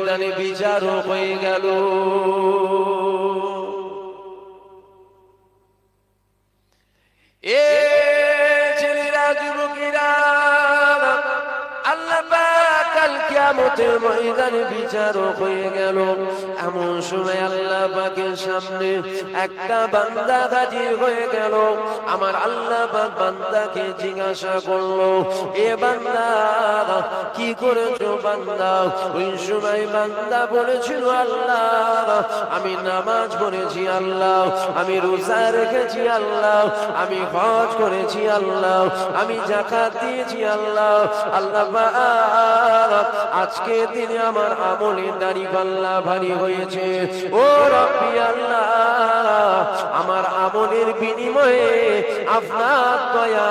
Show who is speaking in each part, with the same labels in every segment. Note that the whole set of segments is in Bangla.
Speaker 1: ময়দানে বিচারক হয়ে গেল। এ ছেলেরা, যুবকেরা, আল্লাহ পাক কাল কিয়ামতের ময়দানে বিচারক হয়ে গেল। এমন সময় আল্লাহ পাকের সামনে একটা বান্দা হাজির হয়ে গেল। আমার আল্লাহ পাক বান্দাকে জিজ্ঞাসা করলো, এ বান্দা কি করেছো বান্দা? ওই সময় বান্দা বলেছিল, আল্লাহ আমি নামাজ পড়েছি, আল্লাহ আমি রোজা রেখেছি, আল্লাহ আমি হজ করেছি, আল্লাহ আমি যাকাত দিয়েছি, আল্লাহ আল্লাহ আজকে দিনে আমার আমলের দাড়ি-পাল্লা ভারী হয়েছে। ও রব্বি আল্লাহ, আমার আমলের বিনিময়ে আপনার দয়া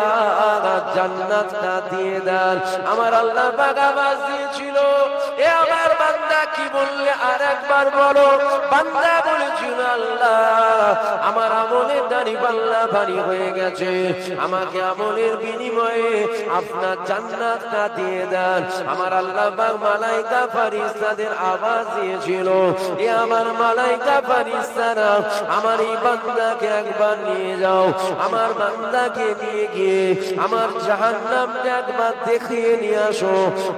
Speaker 1: জান্নাতটা দিয়ে দেন। আমার আল্লাহ পাক আওয়াজ দিয়েছিল, এ আমার বান্দা কি বললে আরেকবার বলো। বান্দা বলেছিল, আল্লাহ আমার আমলের দাড়ি-পাল্লা ভারী হয়ে গেছে, আমাকে আমলের বিনিময়ে আপনার জান্নাতটা দিয়ে দেন। আমার আল্লাহ পাক মালায়েকা ফেরেশতাদের আওয়াজ দিয়েছিল, এ আমার মালায়েকা ফেরেশতারা আমার এই বান্দাকে একবার নিয়ে যাও, আমার বান্দাকে নিয়ে গিয়ে আমার জাহান্নামটা একবার দেখিয়ে নিয়ে আসো,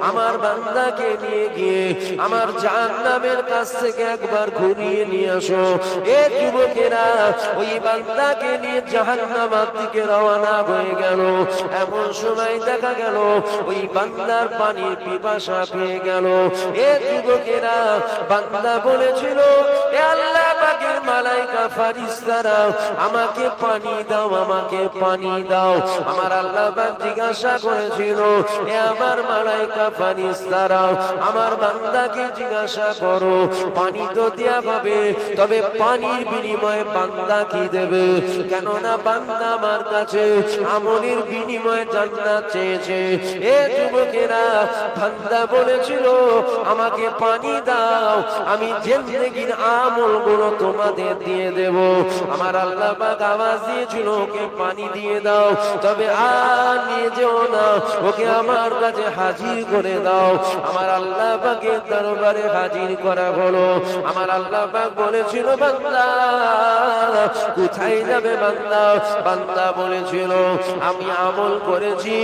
Speaker 1: আমার বান্দাকে নিয়ে গিয়ে আমার জাহান্নামের কাছ থেকে একবার ঘুরিয়ে নিয়ে আসো। এ যুবকেরা, ওই বান্দাকে নিয়ে জাহান্নামের দিকে রওনা হয়ে গেল। এমন সময় দেখা গেল ওই বান্দার পানির পিপাসা পেয়ে গেল। এ যুবকেরা, বান্দা বলেছিল, এ আল্লাহ পাকের মালায়েকা ফেরেশতারা আমাকে পানি দাও, আমাকে পানি দাও। আমার আল্লাহ পাক জিজ্ঞাসা করেছিল, এ আমার মালায়েকা ফেরেশতারা আমার বান্দাকে জিজ্ঞাসা করো, পানি তো দেয়া হবে, তবে পানির বিনিময়ে বান্দা কি দেবে? কেননা বান্দা আমার কাছে আমলের বিনিময়ে জান্নাত চেয়েছে। এ যুবকেরা, বান্দা বলেছিল, আমাকে পানি দাও, আমি জিন্দেগীর আমলগুলো তোমাদের দিয়ে দেব। আমার আল্লাহ পাক আওয়াজ দিয়েছিল, ওকে পানি দিয়ে দাও, তবে আর নিয়ে যেও না, ওকে আমার কাছে হাজির করে দাও। আমার আল্লাহ পাকের দরবারে হাজির করা হলো। আমার আল্লাহ পাক বলেছিল, বান্দা কোথায় যাবে বান্দা? বান্দা বলেছিল, আমি আমল করেছি,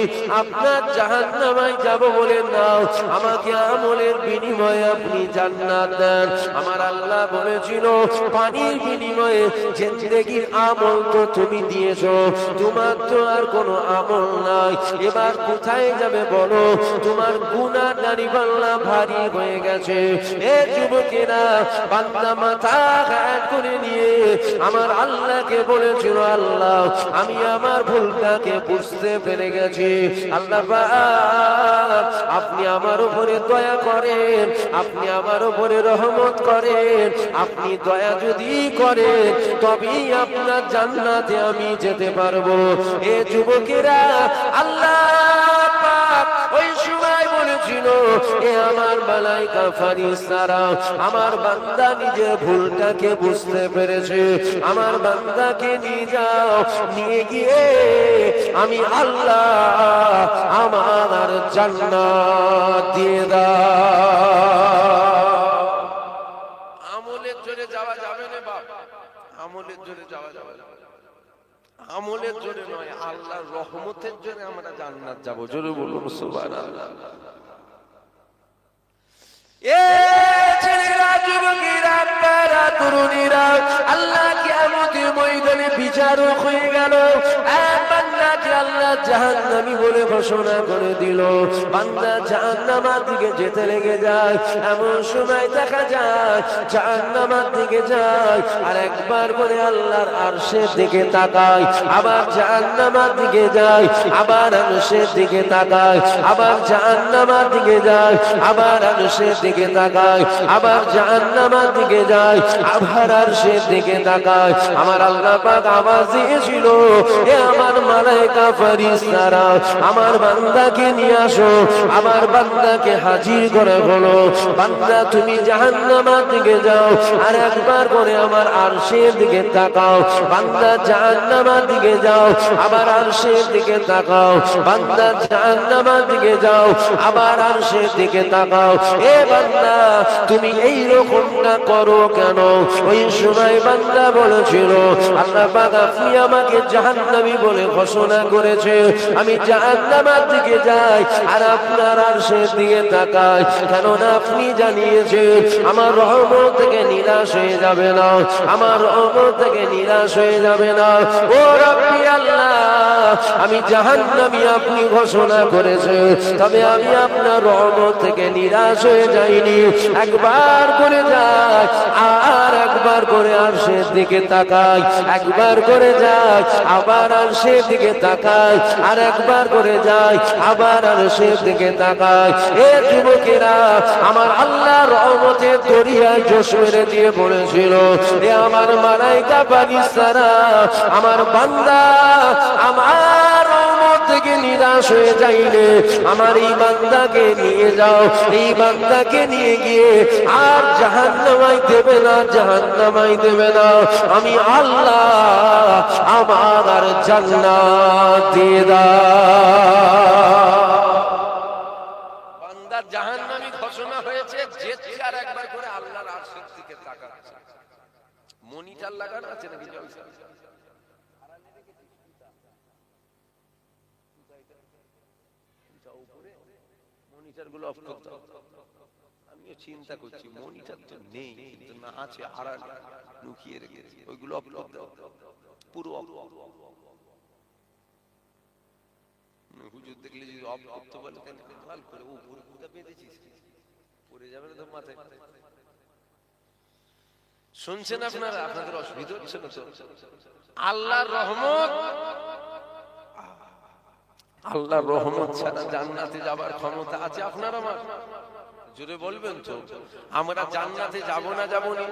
Speaker 1: আপনার জাহান্নামায় যাব বলে নাও, আমাকে আমলের বিনিময়ে আপনি জান্নাত দেন। আমার আল্লাহ বলেছিল, পানির বিনিময়ে জিন্দেগীর আমল তো তুমি দিয়েছো, তোমার তো আর কোনো আমল নাই, এবার কোথায় যাবে বলো? তোমার গুনাহ দাড়ি-পাল্লা ভারী হয়ে গেছে। এ যুবকেরা, বান্দা মাথা ঘাট করে নিয়ে আমার আল্লাহকে বলেছিল, আল্লাহ আমি আমার ভুলটাকে বুঝতে পেরে গেছি, আল্লাহ পাক আপনি আমার উপরে দয়া করেন, আপনি আমার উপরে রহমত করেন, আপনি দয়া যদি করেন তবেই আপনার জান্নাতে আমি যেতে পারবো। এ যুবকেরা, আল্লাহ পাক ওই সময় বলেছিল, এ আমার মালায়েকা ফেরেশতারা আমার বান্দা নিজের ভুলটাকে বুঝতে পেরেছে, আমার বান্দাকে নিয়ে যাও, নিয়ে গিয়ে আমি আল্লাহ আমার জান্নাত দিয়ে দাও। আমলের জোরে যাওয়া যাবে না বাপ, আমলের জোরে যাওয়া যাবে না, আমলের জোরে নয়, আল্লাহর রহমতের জোরে আমরা জান্নাত যাব। জোরে বলুন সুবহানাল্লাহ। এ ছেলেরা, যুবকেরা, আপনারা তরুণীরা, আল্লাহ কিয়ামতের ময়দানে বিচারক হয়ে গেল। এক বান্দাকে আল্লাহ জাহান্নামী বলে ঘোষণা করে দিল। বান্দা জাহান্নামের দিকে যেতে লেগে যায়। এমন সময় দেখা যায় জাহান্নামের দিকে যায়, আর একবার করে আল্লাহর আরশের দিকে তাকায়, আবার জাহান্নামের দিকে যায়, আবার আরশের দিকে তাকায়, আবার জাহান্নামের দিকে যায়, আবার আরশের দিকে তাকায়, আবার জাহান্নামের দিকে যায়, আবার আরশের দিকে তাকায়। আমার আল্লাহ পাক আওয়াজ দিয়েছিল, এ আমার মালায়েকা ফেরেশতারা ফারিস্তারা আমার বান্দাকে নিয়ে আসো, আমার বান্দাকে হাজির করে বলো, বান্দা তুমি জাহান্নামের দিকে যাও, আর একবার করে আমার আরশের দিকে তাকাও, বান্দা জাহান্নামের দিকে যাও, আবার আরশের দিকে তাকাও, বান্দা জাহান্নামের দিকে যাও, আবার আরশের দিকে তাকাও। এ বান্দা তুমি এই রকমটা করো কেন? ওই সময় বান্দা বলেছিল, আল্লাহ পাক আপনি আমাকে জাহান্নামী বলে ঘোষণা করেছে, আমি জাহান্নামের দিকে যাই আর আপনার আরশের দিকে তাকাই, কেননা আপনি জানিয়েছেন আমার রহমত থেকে নিরাশ হয়ে যাবে না, আমার রহমত থেকে নিরাশ হয়ে যাবে না। ও রব্বি আল্লাহ, আমি জাহান্নামী আপনি ঘোষণা করেছেন, তবে আমি আপনার রহমত থেকে নিরাশ হয়ে যাইনি। একবার করে যাই আর একবার করে আরশের দিকে তাকাই, একবার করে যাই আবার আরশের দিকে তাকাই, আর একবার করে যাই আবার আরশের দিকে তাকাই। এ যুবকেরা, আমার আল্লাহ রহমতের দরিয়ায় জোশ মেরে দিয়ে বলেছিল, এ আমার মালাইকা ফারিস্তারা, আমার বান্দা আমার রহমত থেকে নিরাশ হয়ে যাইলে আমার এই বান্দাকে নিয়ে যাও, এই বান্দাকে নিয়ে গিয়ে আর জাহান্নামায় দেবে না, জাহান্নামায় দেবে না, আমি আল্লাহ আমার আর জান্নাত দিয়ে দাও। বান্দা জাহান্নামী ঘোষণা হয়েছে, যেতে আর একবার করে আল্লাহর আরশের দিকে তাকাচ্ছে। মনিটর লাগানো আছে নাকি? মনিটর গুলো অফ করতে হবে। আমিও চিন্তা করছি মনিটর তো নেই, কিন্তু না আছে আর লুকিয়ে রেখেছি, ওইগুলো অফ করতে হবে পুরো। হুজুর দেখলে যদি অফ করতে বলে ভালো করে উপরে কোথা পেতেছিস, পড়ে যাবে না তো মাথায়। শুনছেন আপনারা? আপনাদের অসুবিধা হচ্ছে না তো? আল্লাহর রহমত, আল্লাহর রহমত ছাড়া জান্নাতে যাবার ক্ষমতা আছে আপনার আমার? জোরে বলবেন তো। আমরা জান্নাতে যাব না, যাব না?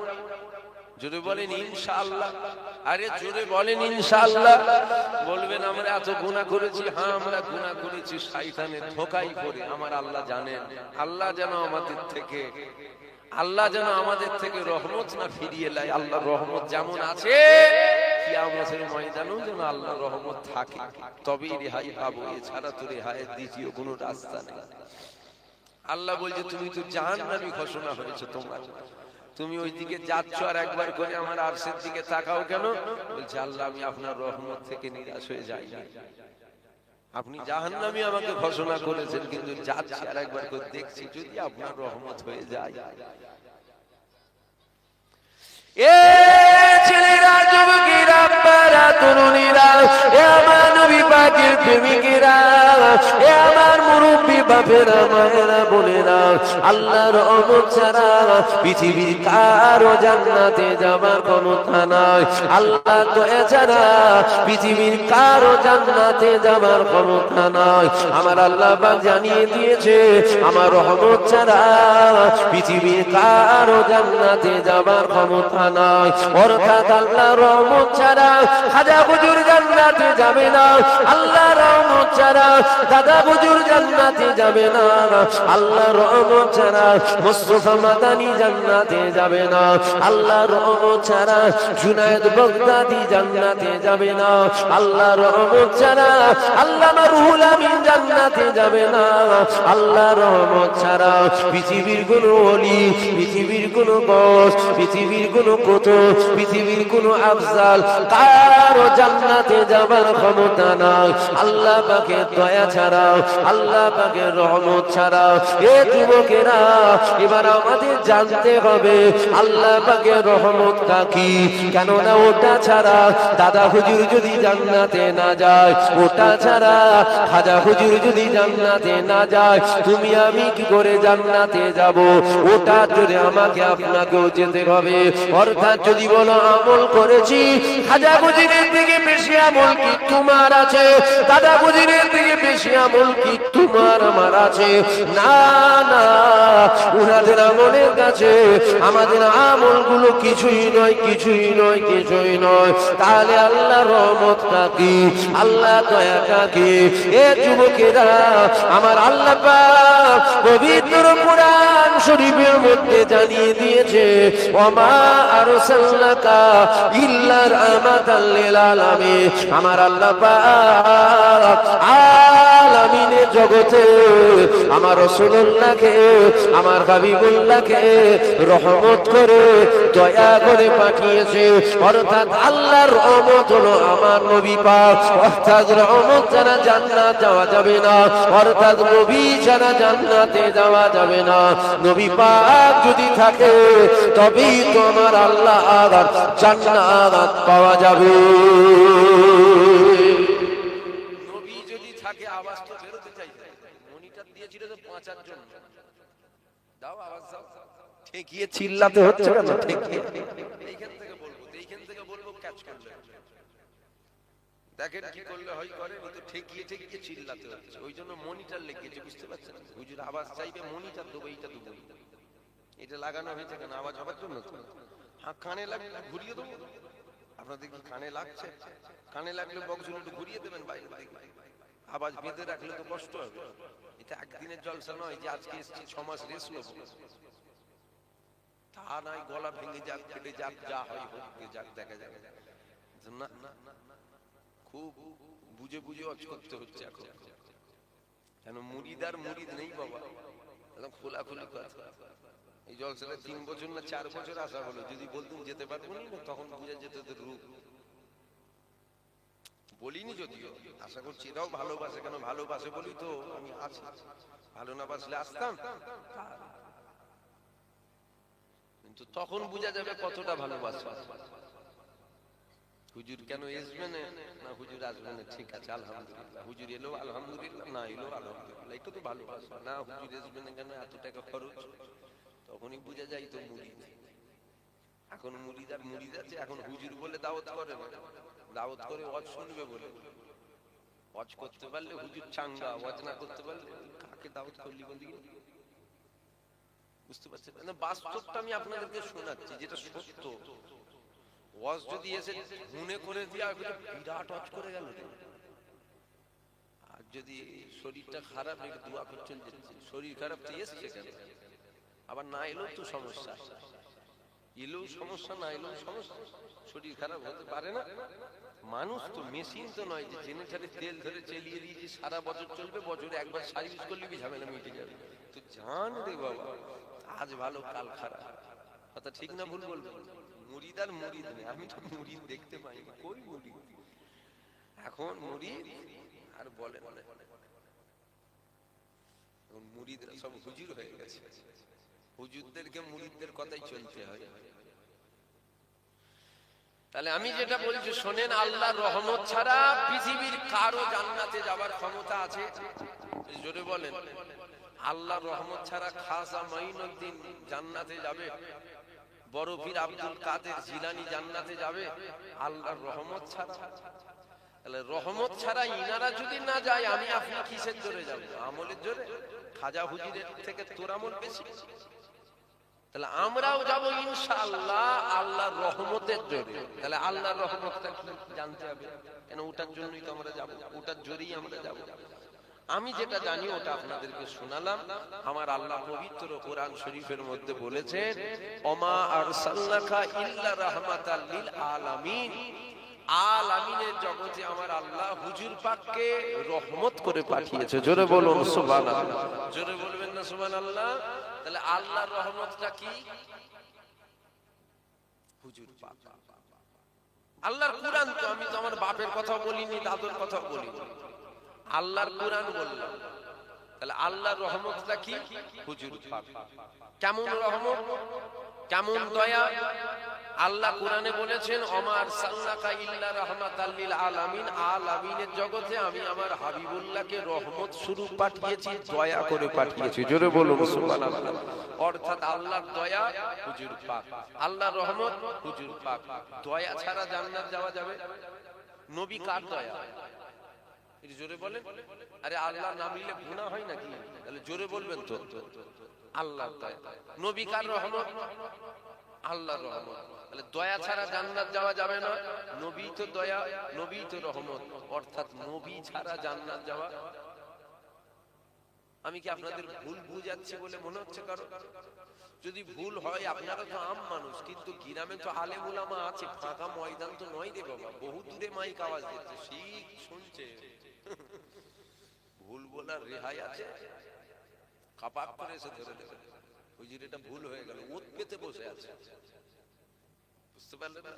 Speaker 1: জোরে বলেন ইনশাআল্লাহ। আরে জোরে বলেন ইনশাআল্লাহ। বলবেন আমরা এত গুনাহ করেছি, হ্যাঁ আমরা গুনাহ করেছি শয়তানের ধোঁকায় পড়ে। আমার আল্লাহ জানেন। আল্লাহ যেন আমাদের থেকে রহমত না ফিরিয়ে নেয়। আল্লাহর রহমত যেমন আছে কিয়ামতের ময়দানেও যেন আল্লাহর রহমত থাকে, তবেই রেহাই পাবো, এছাড়া তো রেহাইয়ের দ্বিতীয় কোনো রাস্তা নেই। আল্লাহ বলছে তুমি তো জাহান্নামী ঘোষণা হয়েছে, তুমি ওই দিকে যাচ্ছ আর একবার করে আমার আরশের দিকে তাকাও কেন? বলছে আল্লাহ আমি আপনার রহমত থেকে নিরাশ হয়ে যাই, আপনি জাহান্নামী আমাকে ঘোষণা করেছেন, কিন্তু যাচ্ছি আর একবার করে দেখছি যদি আপনার রহমত হয়ে যায়। এ ছেলেরা, যুবকেরা, আব্বারা, তরুণীরা, এ আমার নবী পাকের প্রেমিকেরা, এ আমার মুরব্বী বাপেরা, মায়েরা, বোনেরা, আল্লাহর রহমত ছাড়া পৃথিবীর কারো জান্নাতে যাবার ক্ষমতা নাই। আল্লাহ দয়া ছাড়া পৃথিবীর কারো জান্নাতে যাবার ক্ষমতা নাই। আমার আল্লাহ পাক জানিয়ে দিয়েছে, আমার রহমত ছাড়া পৃথিবীর কারো জান্নাতে যাবার ক্ষমতা নাই। অর্থাৎ আল্লাহর রহমত ছাড়া খাজা হুজুর জান্নাতে যাবে না, আল্লাহর রহমত ছাড়া দাদা হুজুর জান্নাতে যাবে না, আল্লাহর রহমত ছাড়া মুস্তাফা মাদানী জান্নাতে যাবে না, আল্লাহর রহমত ছাড়া জুনায়েদ বাগদাদি জান্নাতে যাবে না, আল্লাহর রহমত ছাড়া আল্লামা রুহুল আমিন জান্নাতে যাবে না, আল্লাহর রহমত ছাড়া পৃথিবীর কোনো ওলি, পৃথিবীর কোনো বস, পৃথিবীর কোনো কুতুব, পৃথিবীর কোনো আফজাল কারো জান্নাতে যাবার ক্ষমতা নাই। আল্লাহ পাকের দয়া ছাড়া, আল্লাহ পাকের রহমত ছাড়া। এ যুবকেরা, এবার আমাদের জানতে হবে আল্লাহ পাকের রহমত কি, কেননা ওটা ছাড়া দাদা হুজুর যদি জান্নাতে না যায়, ওটা ছাড়া খাজা হুজুর যদি জান্নাতে না যায়, তুমি আমি কি করে জান্নাতে যাব? ওটা যদি আমাকে আপনাকেও যেতে হবে। অর্থাৎ যদি বলো আমল করেছি, খাজা হুজুরের থেকে বেশি আমল কি তোমার আছে? দাদা হুজুরের থেকে বেশি আমল কি তোমার আমার আছে, না না, উনাদের আমলের কাছে আমাদের আমলগুলো কিছুই নয়, কিছুই নয়, কিছুই নয়। তাহলে আল্লাহ রহমতটা কি, আল্লাহ দয়াটা কি? এ যুবকেরা, আমার আল্লাহ পাক পবিত্র কোরআন শরীফের মধ্যে জানিয়ে দিয়েছে, ওমা আরসালনাকা ইল্লা রাহমাতাল লিল আলামিন। আমার আল্লাহ পাক আলামিনের জগতে আমার রাসূলুল্লাহকে, আমার হাবিবুল্লাহকে রহমত করে, দয়া করে পাঠিয়েছে। অর্থাৎ আল্লাহর রহমত হলো আমার নবী পাক। অর্থাৎ রহমত ছাড়া জান্নাত যাওয়া যাবে না, অর্থাৎ নবী ছাড়া জান্নাতে যাওয়া যাবে না। নবী পাক যদি থাকে তবেই তো আমার আল্লাহ জান্নাত পাওয়া যাবে। নবী যদি থাকে, আওয়াজ তো বেরোতে চাইছে, মনিটর দিয়েছিল তো পাঁচার জন্য, দাও আওয়াজ দাও, ঠেকিয়ে চিল্লাতে হচ্ছে কেন? ঠেকিয়ে এইখান থেকে বলবো, এইখান থেকে বলবো, ক্যাচ করলে দেখেন কি করলে হয় করে, তো ঠেকিয়ে ঠেকিয়ে চিল্লাতে হচ্ছে। ওই জন্য মনিটর লেগেছে, বুঝতে পারছেন? হুজুর আওয়াজ চাইবে, মনিটর দেবো, এইটা দেবো, এটা লাগানো হয়েছে কেন? আওয়াজ হবার জন্য। হ্যাঁ, কানে লাগলে ঘুরিয়ে দেবো। আপনাদের কি কানে লাগছে? কানে লাগলে বক্সগুলো একটু ঘুরিয়ে দেবেন বাইরে থেকে। আওয়াজ বেঁধে রাখলে তো কষ্ট হবে। এটা একদিনের জলসা নয় যে আজকে এসেছি 6 মাস রেস্ট নেবো, তা নাই। গলা ভেঙে যাক, ফেটে যাক, যা হয় হোক, যাক, দেখা যাবে না। খুব বুঝে বুঝে অজ করতে হচ্ছে এখন, কেন মুরিদ আর মুরিদ নেই বাবা, একদম খোলাখুলি কথা। এই জলসাটা 3 বছর না 4 বছর আসা হলো, যদি বলতুম যেতে পারবো না, তখন বুঝে যেত তোর রূপ। বলিনি যদিও, আশা করছি এটাও ভালোবাসে, কেন ভালোবাসে বলি তো আমি আছি। ভালো না বাসলে আসতাম, কিন্তু তখন বোঝা যাবে কতটা ভালোবাসা। হুজুর কেন আসবে না, হুজুর আসবে না, ঠিক আছে আলহামদুলিল্লাহ। হুজুর এলো আলহামদুলিল্লাহ, না এলো আলহামদুলিল্লাহ, এটা তো ভালোবাসা। না হুজুর আসবে না কেন, এত টাকা খরচ, তখনই বোঝা যায় তো মুরিদ। এখন মুরিদ আর মুরিদ আছে, এখন হুজুর বলে দাওয়াত করে না, দাওয়াত করে ওয়াজ শুনবে বলে। ওয়াজ করতে পারলে হুজুর চাঙ্গা, ওয়াজ না করতে পারলে কাকে দাওয়াত করলি বলি? বুঝতে পারছেন না? বাস্তবটা আমি আপনাদেরকে শোনাচ্ছি, যেটা সত্য। ওয়াজ যদি এসে মনে করে দিয়া বিরাট ওয়াজ করে গেল, আর যদি শরীরটা খারাপ, একটু দোয়া করে চলে যাচ্ছে। শরীর খারাপ তো এসছে কেন? আবার না এলেও তো সমস্যা, এলেও সমস্যা, না এলেও সমস্যা। শরীর খারাপ হতে পারে না। মানুষ তো মেশিন তো নয় যে জেনে ছাড়ে তেল ধরে চালিয়ে দিয়েছি সারা বছর চলবে, বছরে একবার সার্ভিস করলে ঝামেলা মিটে যাবে। তো জান রে বাবা, আজ ভালো কাল খারাপ, কথা ঠিক না ভুল বলবো? মুরিদ আর মুরিদ নেই, আমি তো মুরিদ দেখতে পাই, কই মুরিদ এখন? মুরিদ আর বলে না, এখন মুরিদরা সব হুজুর হয়ে গেছে। হুজুরদেরকে মুরিদদের কথাই চলতে হয়। তাহলে আমি যেটা বলছি শোনেন, আল্লাহর রহমত ছাড়া পৃথিবীর কারো জান্নাতে যাবার ক্ষমতা আছে? জোরে বলেন। আল্লাহর রহমত ছাড়া খাজা মাইনুদ্দিন জান্নাতে যাবে? বড় পীর আব্দুল কাদের জিলানী জান্নাতে যাবে? আল্লাহর রহমত ছাড়া। তাহলে রহমত ছাড়া ইনারা যদি না যায়, আমি আপনি কিসের জোরে যাব? আমলের জোরে? খাজা হুজুরের থেকে তোর আমল বেশি? তাহলে আমরাও যাব ইনশাআল্লাহ আল্লাহর রহমতের জোরে। তাহলে আল্লাহর রহমতটা কি জানতে হবে, কেন ওটার জন্যই তো আমরা যাব, ওটার জোরেই আমরা যাব। আমি যেটা জানি ওটা আপনাদেরকে শোনালাম। আমার আল্লাহ পবিত্র কোরআন শরীফের মধ্যে বলেছেন, ওমা আরসালনাকা ইল্লা রাহমাতাল লিল আলামিন। আলামিনের জগতে আমার আল্লাহ হুজুর পাককে রহমত করে পাঠিয়েছে। জোরে বলুন সুবহানাল্লাহ। জোরে বলবেন না সুবহানাল্লাহ? তাহলে আল্লাহর রহমতটা কি? হুজুর পাক। আল্লাহর কোরআন তো, আমি তো আমার বাপের কথা বলিনি, দাদুর কথা বলিনি, আল্লাহর কোরআন বললাম। তাহলে আল্লাহর রহমতটা কি? হুজুর পাক। কেমন রহমত, কেমন দয়া? আল্লাহ কোরআনে বলেছেন, ওমা আরসালনাকা ইল্লা রাহমাতাল লিল আলামিন। আলামিনের জগতে আমি আমার হাবিবুল্লাহকে রহমত স্বরূপ পাঠিয়েছি, দয়া করে পাঠিয়েছি। জোরে বলুন সুবহানাল্লাহ। অর্থাৎ আল্লাহর দয়া হুজুর পাক, আল্লাহর রহমত হুজুর পাক। দয়া ছাড়া জান্নাত যাওয়া যাবে? নবী কার দয়া? একটু জোরে বলেন। আরে আল্লাহর নাম নিলে গুনাহ হয় নাকি? তাহলে জোরে বলবেন তো। আল্লাহর দয়া। নবী কার রহমত? আল্লাহর রহমত। তাহলে দয়া ছাড়া জান্নাত যাওয়া যাবে না। নবী তো দয়া, নবী তো রহমত, অর্থাৎ নবী ছাড়া জান্নাত যাওয়া। আমি কি আপনাদের ভুল বুঝাচ্ছি বলে মনে হচ্ছে কারো? যদি ভুল হয়, আপনারা তো আম মানুষ, কিন্তু গ্রামে তো আলেম উলামা আছে, ফাঁকা ময়দান তো নয় রে বাবা, বহু দূরে মাইক আওয়াজ দিচ্ছে, ঠিক শুনছে। ভুল বলার রেহাই আছে? কাপাক করে এসে ধরে দেবে, হুজুর এটা ভুল হয়ে গেল, ওত পেতে বসে আছে। বুঝতে পারলেন না?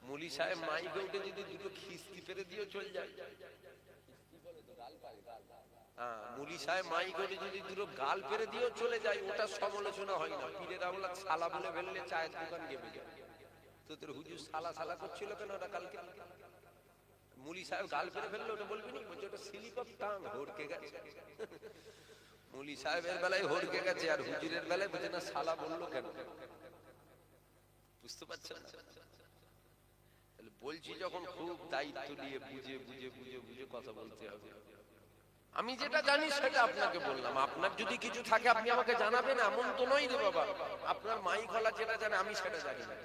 Speaker 1: মুলি সাহেব মাইকে উঠে যদি দুটো খিস্তি ফেলে দিয়ে চলে যায়, মুলি সাহেব মাইকে উঠে যদি দুটো গাল ফেলে দিয়েও চলে যায়, ওটা সমালোচনা হয় না। পীরের আওলাদ সালা বলে ফেললে চায়ের দোকান গেমে যায়। তো তোর হুজুর সালা সালা করছিল কেন ওটা কালকে? মুলি সাহেব গাল ফেলে ফেললে ওটা বলবি না, বলছে ওটা স্লিপ অফ টাং, হড়কে গেছে। মুলি সাহেবের বেলায় হড়কে গেছে, আর হুজুরের বেলায় বলছে না সালা বললো কেন? বুঝতে পারছেন না? তাহলে বলছি যখন খুব দায়িত্ব নিয়ে বুঝে বুঝে বুঝে বুঝে কথা বলতে হবে। আমি যেটা জানি সেটা আপনাকে বললাম, আপনার যদি কিছু থাকে আপনি আমাকে জানাবেন, এমন তো নয় রে বাবা আপনার মাই গলা যেটা জানে আমি সেটা জানি না।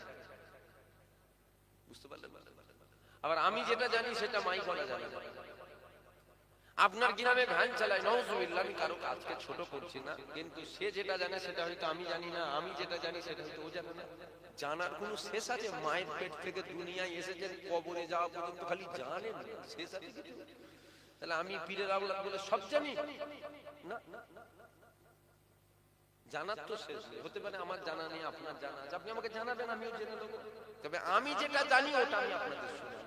Speaker 1: বুঝতে পারলেন? আবার আমি যেটা জানি সেটা মাই গলা জানি না। আপনার গ্রামে ভ্যান চালায়, নাউজুবিল্লাহ, আমি কারো কাজকে ছোট করছি না, কিন্তু সে যেটা জানে সেটা হয়তো আমি জানি না, আমি যেটা জানি সেটা হয়তো ও জানে না। জানার কোনো শেষ আছে? মায়ের পেট থেকে দুনিয়ায় এসেছেন, কবরে যাওয়া পর্যন্ত খালি জানেন, শেষ আছে কিছু? তাহলে আমি পীরের আওলাদ বলে সব জানি না? জানার তো শেষ নেই। হতে পারে আমার জানা নেই, আপনার জানা আছে, আপনি আমাকে জানাবেন, আমিও জেনে দেবো। তবে আমি যেটা জানি ওটা আমি আপনাদের শুনলাম।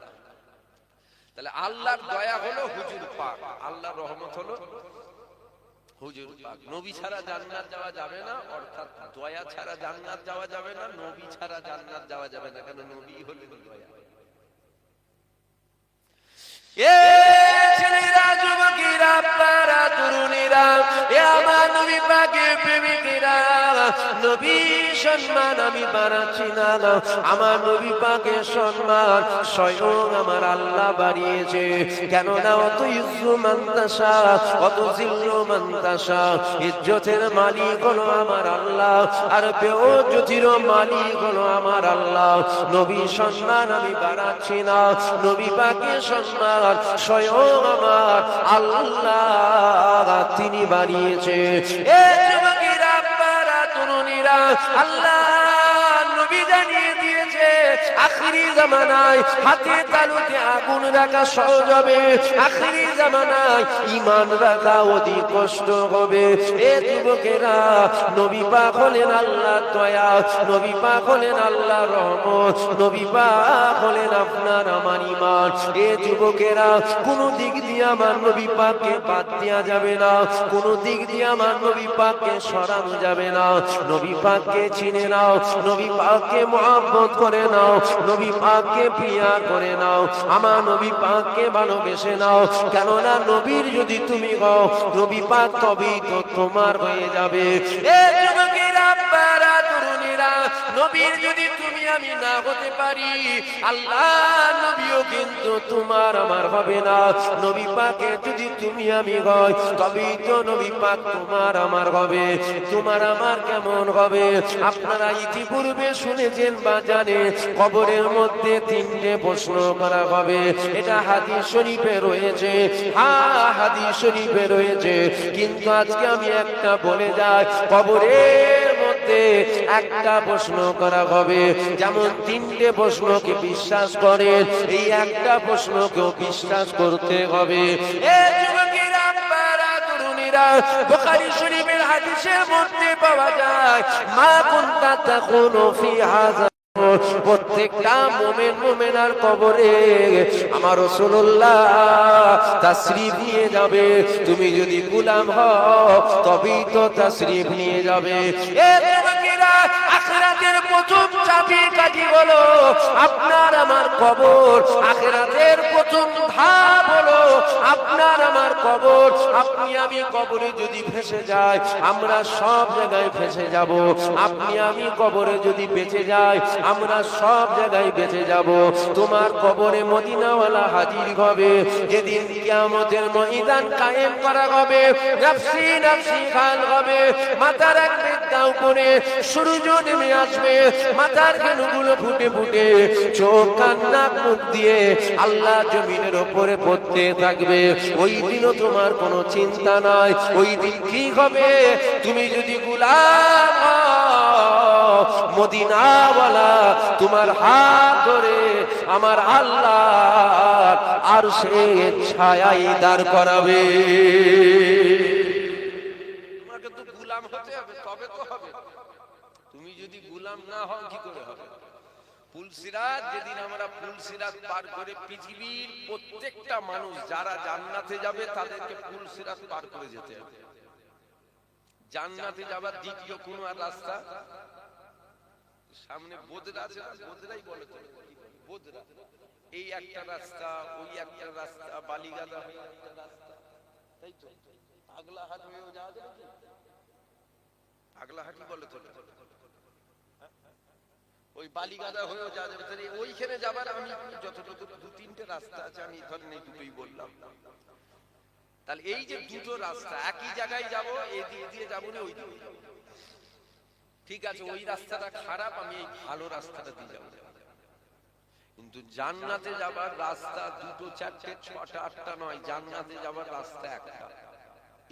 Speaker 1: তাহলে আল্লাহর দয়া হলো হুজুর পাক, আল্লাহর রহমত হলো হুজুর পাক। নবী ছাড়া জান্নাত যাওয়া যাবে না, অর্থাৎ দয়া ছাড়া জান্নাত যাওয়া যাবে না, নবী ছাড়া জান্নাত যাওয়া যাবে না, কারণ নবী হলেন দয়া। ছেলেরা, যুবকেরা, আপনারা তরুণীরা, আমার নবী পাকের প্রেমিকেরা, নবীর সম্মান আমি বাড়াচ্ছি না, আমার নবী পাকের সম্মান স্বয়ং আমার আল্লাহ বাড়িয়েছে। কেননা অত ইজ্জু মান্তাসা, অত জিল্লু মান্তাসা, ইজ্জতের মালিক হলো আমার আল্লাহ, আর বেইজ্জতির মালিক হলো আমার আল্লাহ। নবী সম্মান আমি বাড়াচ্ছি না, নবী পাকের সম্মান স্বয়ং আমার আল্লাহ তিনি বানিয়েছে। এ যুবকেরা, আপনারা তরুণীরা, আল্লাহ নবী জানিয়ে দিয়েছে আখিরি জামানায় হাতে তালুতে আগুন রাখা সহজ হবে, আখিরি জামানায় ঈমান রাখা অধিক কষ্ট হবে। এ যুবকেরা, নবী পাক হলেন আল্লাহর দয়া, নবী পাক হলেন আল্লাহর রহমত, নবী পাক হলেন আপনার আমার ঈমান। এ যুবকেরা, কোন দিক দিয়ে আমার নবী পাককে বাদ দেওয়া যাবে না, কোন দিক দিয়ে আমার নবী পাককে সরানো যাবে না। নবী পাককে চিনে নাও, নবী পাককে মহব্বত করে নাও, নবী পাককে প্রিয়া করে নাও, আমার নবী পাককে ভালোবেসে নাও। কেননা নবীর যদি তুমি হও, নবী পাক তবেই তো তোমার হয়ে যাবে। এ যুবকেরা, আপনারা তরুণীরা, নবীর যদি তুমি আমি না হতে পারি, আল্লাহ নবীও কিন্তু তোমার আমার হবে না। নবী পাকে যদি তুমি আমি হই, তবেই তো নবী পাক তোমার আমার হবে। তোমার আমার কেমন হবে? আপনারা ইতিপূর্বে শুনেছেন বা জানেন, কবরের মধ্যে তিনটে প্রশ্ন করা হবে। এটা হাদিস শরীফে রয়েছে, হাদিস শরীফে রয়েছে, কিন্তু আজকে আমি একটা বলে যাই, কবরের মধ্যে একটা প্রশ্ন করা হবে। যেমন তিনটে প্রশ্নকে বিশ্বাস করেন, এই একটা প্রশ্নকেও বিশ্বাস করতে হবে। এ যুবকেরা, আপনারা তরুণীরা, বুখারী শরীফের হাদিসের মধ্যে পাওয়া যায়, মা কুনতা তাকুনু ফি হাযা, প্রত্যেকটা মুমিন মুমিনার কবরে আমার রাসূলুল্লাহ তাশরীফ নিয়ে যাবে। তুমি যদি গোলাম হও তবেই তো তাশরীফ নিয়ে যাবে। এ যুবকেরা, আখিরাতের প্রথম চাপ চাবিকাঠি হলো আপনার আমার কবর। আখিরাতের প্রথম ধাপ হলো আপনার আমার কবর। আপনি আমি কবরে যদি ফেসে যাই, আমরা সব জায়গায় ফেসে যাব। আপনি আমি কবরে যদি বেঁচে যাই, আমরা সব জায়গায় বেঁচে যাব। তোমার কবরে মদিনাওয়ালা হাজির হবে। যেদিন কিয়ামতের ময়দান কায়েম করা হবে, নাফসি নাফসি খান হবে, মাথার এক বিদ্যা উপরে সূর্য নেমে আসবে, মাথার কেনুগুলো ফুটে ফুটে, চোখ কান নাক মুখ দিয়ে আল্লাহ জমিনের উপরে পড়তে থাকবে। ওই দিনও তোমার কোনো চিন্তা নাই। ওই দিন কি হবে? তুমি যদি গোলাম মদিনাওয়ালা, তোমার হাত ধরে আমার আল্লাহ আরশের ছায়ায় দাঁড় করাবে। তোমাকে তো গোলাম হতে হবে, তবে তো হবে। তুমি যদি গোলাম না হও কি করে হবে? পুলসিরাত, যেদিন আমরা পুলসিরাত পার করে, পৃথিবীর প্রত্যেকটা মানুষ যারা জান্নাতে যাবে তাদেরকে পুলসিরাত পার করে যেতে হবে। জান্নাতে যাবার দ্বিতীয় কোন আর রাস্তা সামনে বোদরা আছে, বোদরাই বলে তো, বোদরা, এই একটা রাস্তা, ওই একটা রাস্তা, বালিগাদা হয়ে একটা রাস্তা, তাই তো। পাগলাহাট হয়েও যাওয়া যায় কি? পাগলাহাটি বলে তো, ওই বালিগাদা হয়েও যাওয়া যাবে। তাহলে ওইখানে যাবার আমি যতটুকু দু তিনটে রাস্তা আছে, আমি ধরেন এই দুটোই বললাম। তাহলে এই যে দুটো রাস্তা, একই জায়গায় যাব, এই দিক দিয়ে যাবো না ওই দিক দিয়ে যাবো, ঠিক আছে। ওই রাস্তাটা খারাপ, আমি এই ভালো রাস্তাটা দিয়ে যাবো। কিন্তু জান্নাতে যাবার রাস্তা দুটো, চারটে, ছটা, আটটা নয়। জান্নাতে যাবার রাস্তা একটা।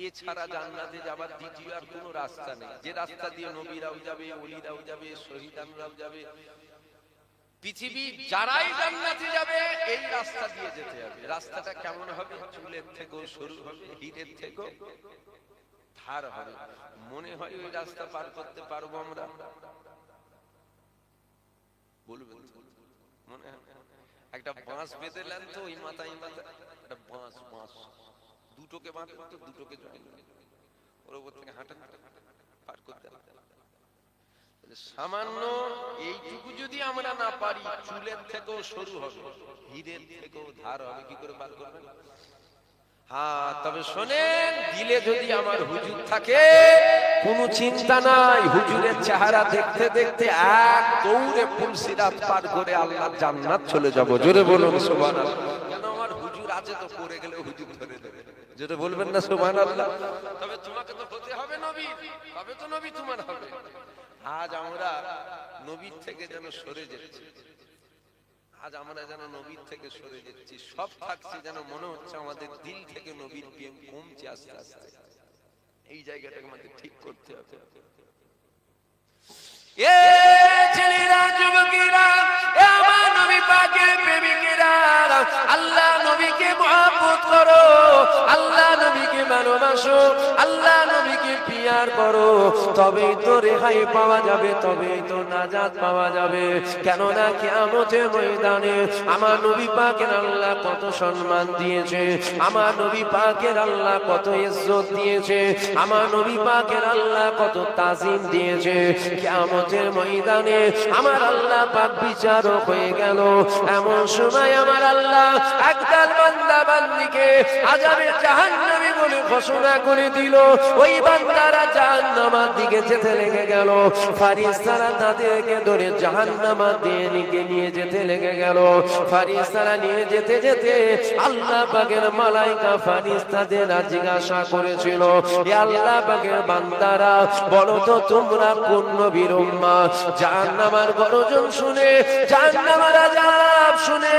Speaker 1: এছাড়া জান্নাতে যাবার দ্বিতীয় আর কোনো রাস্তা নেই। যে রাস্তা দিয়ে নবীরাও যাবে, ওলিরাও যাবে, শহীদানরাও যাবে, পৃথিবী যারাই জান্নাতে যাবে এই রাস্তা দিয়ে যেতে হবে। রাস্তাটা কেমন হবে? চুলের থেকেও সরু হবে, হীরের থেকেও ধার হবে। মনে হয় ওই রাস্তা পার করতে পারবো আমরা? বলবেন মনে হয়? একটা বাঁশ বেঁধে নেন তো, ওই মাথায় মাথায় একটা বাঁশ, বাঁশ দুটোকে বাঁধে তো, দুটোকে জয়েন ওর উপর থেকে হাঁটা পার করতে হবে। সামান্য এইটুকু যদি আমরা না পারি, চুলের থেকেও সরু হবে, হীরের থেকেও ধার হবে, কি করে পার করবেন? হ্যাঁ, তবে শোনেন, দিলে যদি আমার হুজুর থাকে কোনো চিন্তা নাই। হুজুরের চেহারা দেখতে দেখতে এক দৌড়ে পুলসিরাত পার করে আল্লাহর জান্নাত চলে যাব। জোরে বলুন সুবহানাল্লাহ। কেন? আমার হুজুর আছে তো, পড়ে গেলে হুজুর ধরে দেবে। জোরে বলবেন না সুবহানাল্লাহ? তবে তোমাকে তো হতে হবে নবী, তবে তো নবী তোমার হবে। আজ আমরা নবীর থেকে যেন সরে যাচ্ছি, আজ আমরা যেন নবীর থেকে সরে যাচ্ছি। সব থাকছে যেন মনে হচ্ছে আমাদের দিল থেকে নবীর প্রেম কমছে আস্তে আস্তে। এই জায়গাটাকে আমাদের ঠিক করতে হবে। এ ছেলেরা, যুবকেরা, এ আমার নবী পাকের প্রেমিকেরা, আল্লাহ নবীকে মহব্বত করো, আল্লাহ নবীকে ভালোবাসো, আল্লাহ নবীকে পিয়ার করো। তবেই তো রেহাই পাওয়া যাবে, তবেই তো নাজাত পাওয়া যাবে। কেননা কিয়ামতের ময়দানে আমার নবী পাকের আল্লাহ কত সম্মান দিয়েছে, আমার নবী পাকের আল্লাহ কত ইজ্জত দিয়েছে, আমার নবী পাকের আল্লাহ কত তাজিম দিয়েছে। কিয়ামতের ময়দানে আমার আল্লাহ পাক বিচারক হয়ে গেল। এমন সময় আমার আল্লাহ একদল বান্দা বান্দিকে আযাবে জাহান্নামী বলে ঘোষণা করে দিল। ওই বান্দারা জাহান্নামের দিকে যেতে লেগে গেল। ফেরেশতারা তাদেরকে ধরে জাহান্নামের দিকে নিয়ে যেতে লেগে গেল। ফেরেশতারা নিয়ে যেতে যেতে আল্লাহ পাকের মালায়েকা ফেরেশতাদের জিজ্ঞাসা করেছিল, হে আল্লাহ পাকের বান্দারা, বলো তো তোমরা কোন নবীর উম্মত? জাহান্নামের গর্জন শুনে, জাহান্নামের আযাব শুনে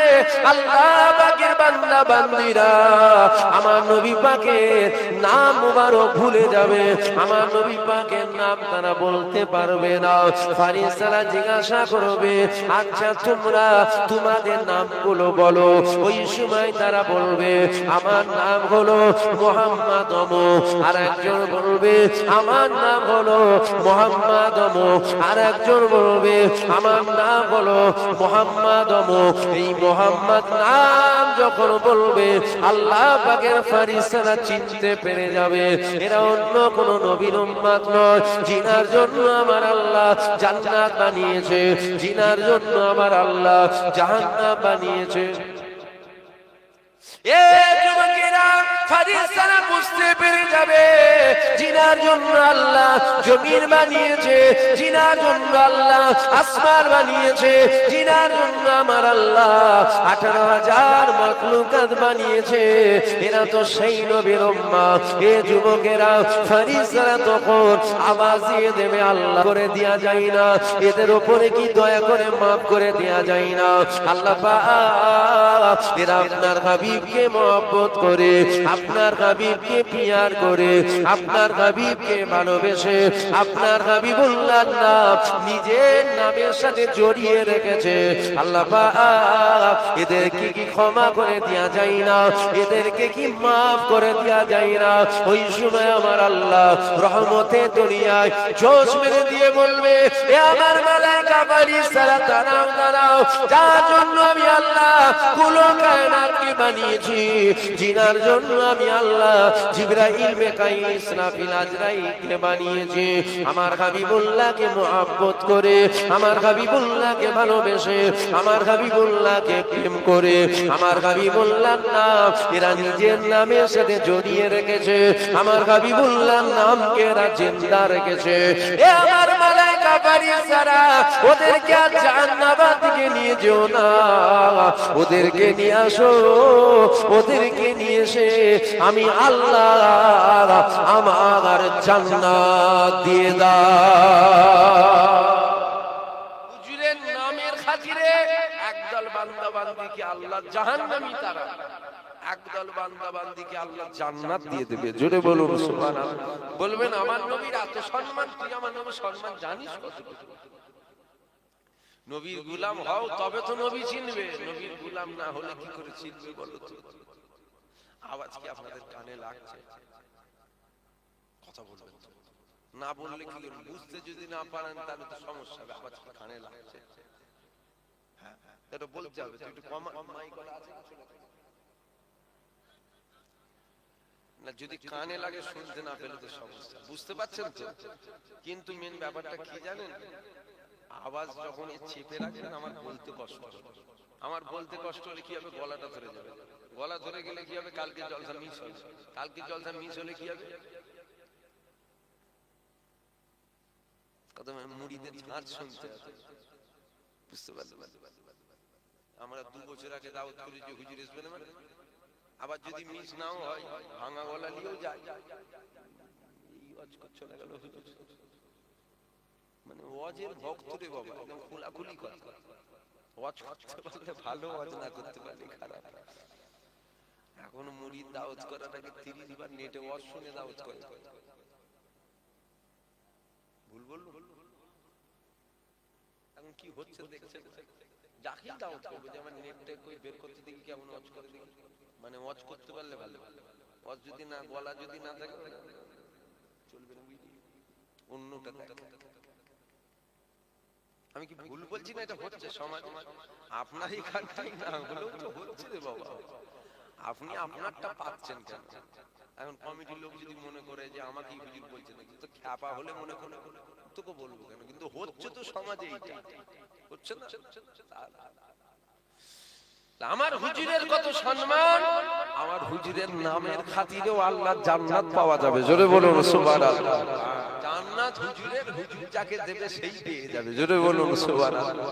Speaker 1: আল্লাহ পাকের বান্দা বান্দীরা আমার নবী পাকের নাম মুবারক ভুলে যাবে, আমার নবী পাকের নাম তারা বলতে পারবে না। ফেরেশতারা জিজ্ঞাসা করবে, আচ্ছা তোমরা তোমাদের নামগুলো বলো। ওই সময় তারা বলবে, আমার নাম হলো মুহাম্মদ অমুক। আর একজন বলবে, আমার নাম হলো মুহাম্মদ অমুক। আর একজন বলবে, আমার নাম হলো মুহাম্মদ অমুক। এই মুহাম্মদ নাম যখন বলবে, আল্লাহ পাকের ফেরেশতারা চিনতে পেরে যাবে এরা অন্য কোন নবীর উম্মত নয়, জিনার জন্য আমার আল্লাহ জান্নাত বানিয়েছে, জিনার জন্য আমার আল্লাহ জাহান্নাম বানিয়েছে। এ যুবকেরা ফারিস্তারা বুঝতে পেরে যাবে, জিনার জন্য আল্লাহ জমিন বানিয়েছে, জিনার জন্য আল্লাহ আসমান বানিয়েছে, জিনার জন্য আমার আল্লাহ 18,000 মাখলুকাত বানিয়েছে। এরা তো সেই নবীর উম্মাহ। এ যুবকেরা ফারিস্তারা তখন আওয়াজ দিয়ে দেবে, আল্লাহ করে দেয়া যায় না, এদের উপরে কি দয়া করে মাফ করে দেয়া যায় না? আল্লাহ পাক এরা আপনার হাবিবকে মহব্বত করে, আপনার হাবিবকে পিয়ার করে, আপনার হাবিবকে ভালোবেসে, আপনার হাবিবুল্লাহর নাম নিজের নামের সাথে জড়িয়ে রেখেছে। আল্লাহ পাক এদেরকে কি ক্ষমা করে দেয়া যায় না? এদেরকে কি মাফ করে দেয়া যায় না? ওই সময় আমার আল্লাহ রহমতে দুনিয়ায় জোশ মেরে দিয়ে বলবে, এ আমার মালায়েকা ফারিস্তারা দাঁড়াও দাঁড়াও, যার জন্য আমি আল্লাহ কুল কায়নাতকে বানিয়েছি, জিনার জন্য আমি আল্লাহ জিবরাইল মিকাইল ইসরাফিল আজরাইলকে বানিয়েছি। আমার হাবিবুল্লাহকে মুহাব্বত করে, আমার হাবিবুল্লাহকে ভালোবেসে, আমার হাবিবুল্লাহকে প্রেম করে, আমার হাবিবুল্লাহর নাম এরা নিজের নামের সাথে জড়িয়ে রেখেছে, আমার হাবিবুল্লাহর নামকে এরা জিন্দা রেখেছে। এ আমার মালায়েকা ফারিস্তারা ওদেরকে আর জান্নাত থেকে নিয়ে যেও না, ওদেরকে নিয়ে আসো, ওদেরকে নিয়ে এসে আমি আল্লাহ আমার জান্নাত দিয়ে দাও। হুজুরের নামের খাতিরে একদল বান্দা বান্দীকে আল্লাহ জাহান্নামী, তারা একদল বান্দা বান্দীকে আল্লাহ জান্নাত দিয়ে দেবে। জোরে বলুন সুবহানাল্লাহ। বলবেন আমার নবীর এত সম্মান, তুই আমার নবীর সম্মান জানিস কত? নবীর গোলাম হও তবে তো নবী চিনবে, নবীর গোলাম না হলে কি করে চিনবে বলো তো? আওয়াজ কি আপনাদের কানে লাগছে? কথা বলবেন তো, না বললে কি করবেন? বুঝতে যদি না পারেন তাহলে তো সমস্যা হবে। আওয়াজ কি কানে লাগছে? হ্যাঁ, এটা বলতে হবে। একটু কম মাইক করা আছে না, যদি কানে লাগে শুনতে না পেলে তো সমস্যা। বুঝতে পারছেন তো? কিন্তু মেন ব্যাপারটা কি জানেন? আওয়াজ যখন চেপে রাখবেন আমার বলতে কষ্ট হবে। আমার বলতে কষ্ট হলে কি হবে? গলাটা ধরে যাবে। গলা ধরে গেলে কি হবে? কালকে জলসা মিস হবে। কালকে জলসা মিস হলে কি হবে? কত মুড়িদের ঝাঁজ শুনতে হবে। বুঝতে পারলেন? আমরা 2 বছর আগে দাওয়াত করেছি হুজুর আসবেন, মানে আবার যদি মিস নাও হয় ভাঙা গলা নিয়েও যায়। এই ওয়াজ চলে গেল হুজুর, মানে ওয়াজের ভক্ত রে বাবা, একদম খোলাখুলি কথা। ওয়াজ করতে পারলে ভালো, ওয়াজ না করতে পারলে খারাপ। এখন মুরিদ দাওয়াত করাটাকে 30 বার নেটে ওয়াজ শুনে দাওয়াত করে। ভুল বললো? এখন কি হচ্ছে দেখছেন? যাকে দাওয়াত করবে, যেমন নেটে কই বের করতে দেখি কেমন ওয়াজ করে দেখি, মানে ওয়াজ করতে পারলে ভালো। ওয়াজ যদি না, গলা যদি না থাকে চলবে না, অন্যটা থাকে। আমি কি ভুল বলছি না? এটা হচ্ছে সমাজ। আপনার এখানটাই না হলেও তো হচ্ছে রে বাবা। আপনি আপনারটা পাচ্ছেন কেন? এখন কমিটির লোক যদি মনে করে যে আমাকে হুজুর বলছে না, কিন্তু খ্যাপা হলে মনে করে তোকে বলবো কেন? কিন্তু হচ্ছে তো সমাজে, এইটা হচ্ছে না? আমার হুজুরের কত সম্মান, আমার হুজুরের নামের খাতিরেও আল্লাহ জান্নাত পাওয়া যাবে। জোরে বলুন সুবহানাল্লাহ। জান্নাত হুজুরের, হুজুর যাকে দেবে সেই পেয়ে যাবে। জোরে বলুন সুবহানাল্লাহ।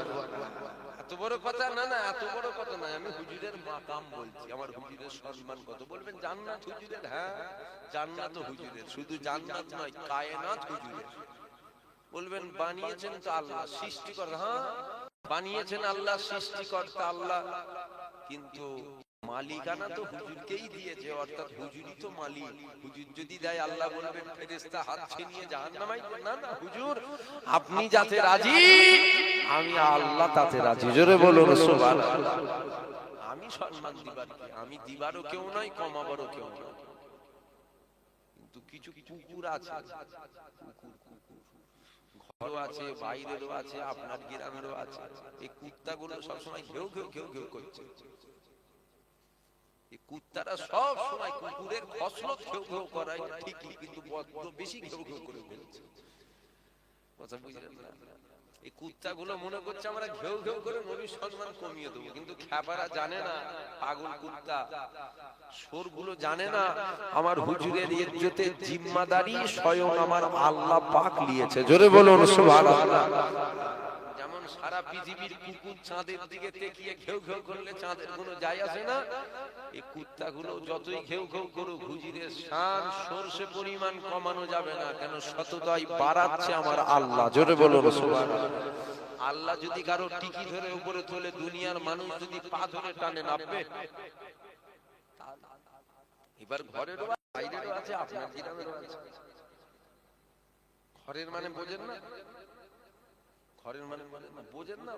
Speaker 1: এত বড় কথা না, না এত বড় কথা না, আমি হুজুরের মাকাম বলছি, আমার হুজুরের সম্মান কত। বলবেন জান্নাত হুজুরের? হ্যাঁ, জান্নাত হুজুরের। শুধু জান্নাত নয়, কায়নাত হুজুরের। বলবেন বানিয়েছেন তো আল্লাহ, সৃষ্টিকর্তা। হ্যাঁ, বানিয়েছেন আল্লাহ, সৃষ্টিকর্তা আল্লাহ, কিন্তু মালিকানা তো হুজুরকেই দিয়েছে, অর্থাৎ হুজুরই তো মালিক। হুজুর যদি দেয়, আল্লাহ বলবেন ফেরেশতা হাত ছিনিয়ে জাহান্নামে, না না হুজুর আপনি যাতে রাজি আমি আল্লাহ তাতে রাজি। জোরে বলুন সুবহানাল্লাহ। আমি সম্মান দিবার কি, আমি দিবারও কেউ নাই, কমাবারও কেউ নাই। কিন্তু কিছু কুকুর আছে, ঘরও আছে, বাইরেরও আছে, আপনার গ্রামেরও আছে। এই কুত্তাগুলো সবসময় ঘেউ ঘেউ ঘেউ ঘেউ করছে। এই কুত্তারা সব সময় কুকুরের খসলত ঘেউ ঘেউ করায় ঠিকই, কিন্তু বড্ড বেশি ঘেউ ঘেউ করে বলছে। কথা বুঝলেন না? এই কুত্তাগুলো মনে করছে আমরা ঘেউ ঘেউ করে নবীর সম্মান কমিয়ে দেবো, কিন্তু খ্যাপারা জানে না, পাগল কুত্তা সোরগুলো জানে না আমার হুজুরের ইজ্জতের জিম্মাদারি স্বয়ং আমার আল্লাহ পাক নিয়েছে। জোরে বলুন সুবহানাল্লাহ। যেমন সারা পৃথিবীর কুকুর চাঁদের দিকে তাকিয়ে ঘেউ ঘেউ করলে চাঁদের কোনো যায় আসে না, এই কুত্তাগুলো যতই ঘেউ ঘেউ করুক হুজুরের শান সরষে পরিমাণ কমানো যাবে না, কেন সততাই বাড়াচ্ছে আমার আল্লাহ। জোরে বলুন সুবহানাল্লাহ। আল্লাহ যদি কারো টিকি ধরে উপরে তোলে, দুনিয়ার মানুষ যদি পা ধরে টানে নামবে। এবার ঘরেরও বাইরেরও আছে, আপনার গ্রামেরও আছে। ঘরের মানে বোঝেন না? ঘরের মানে বোঝেন না?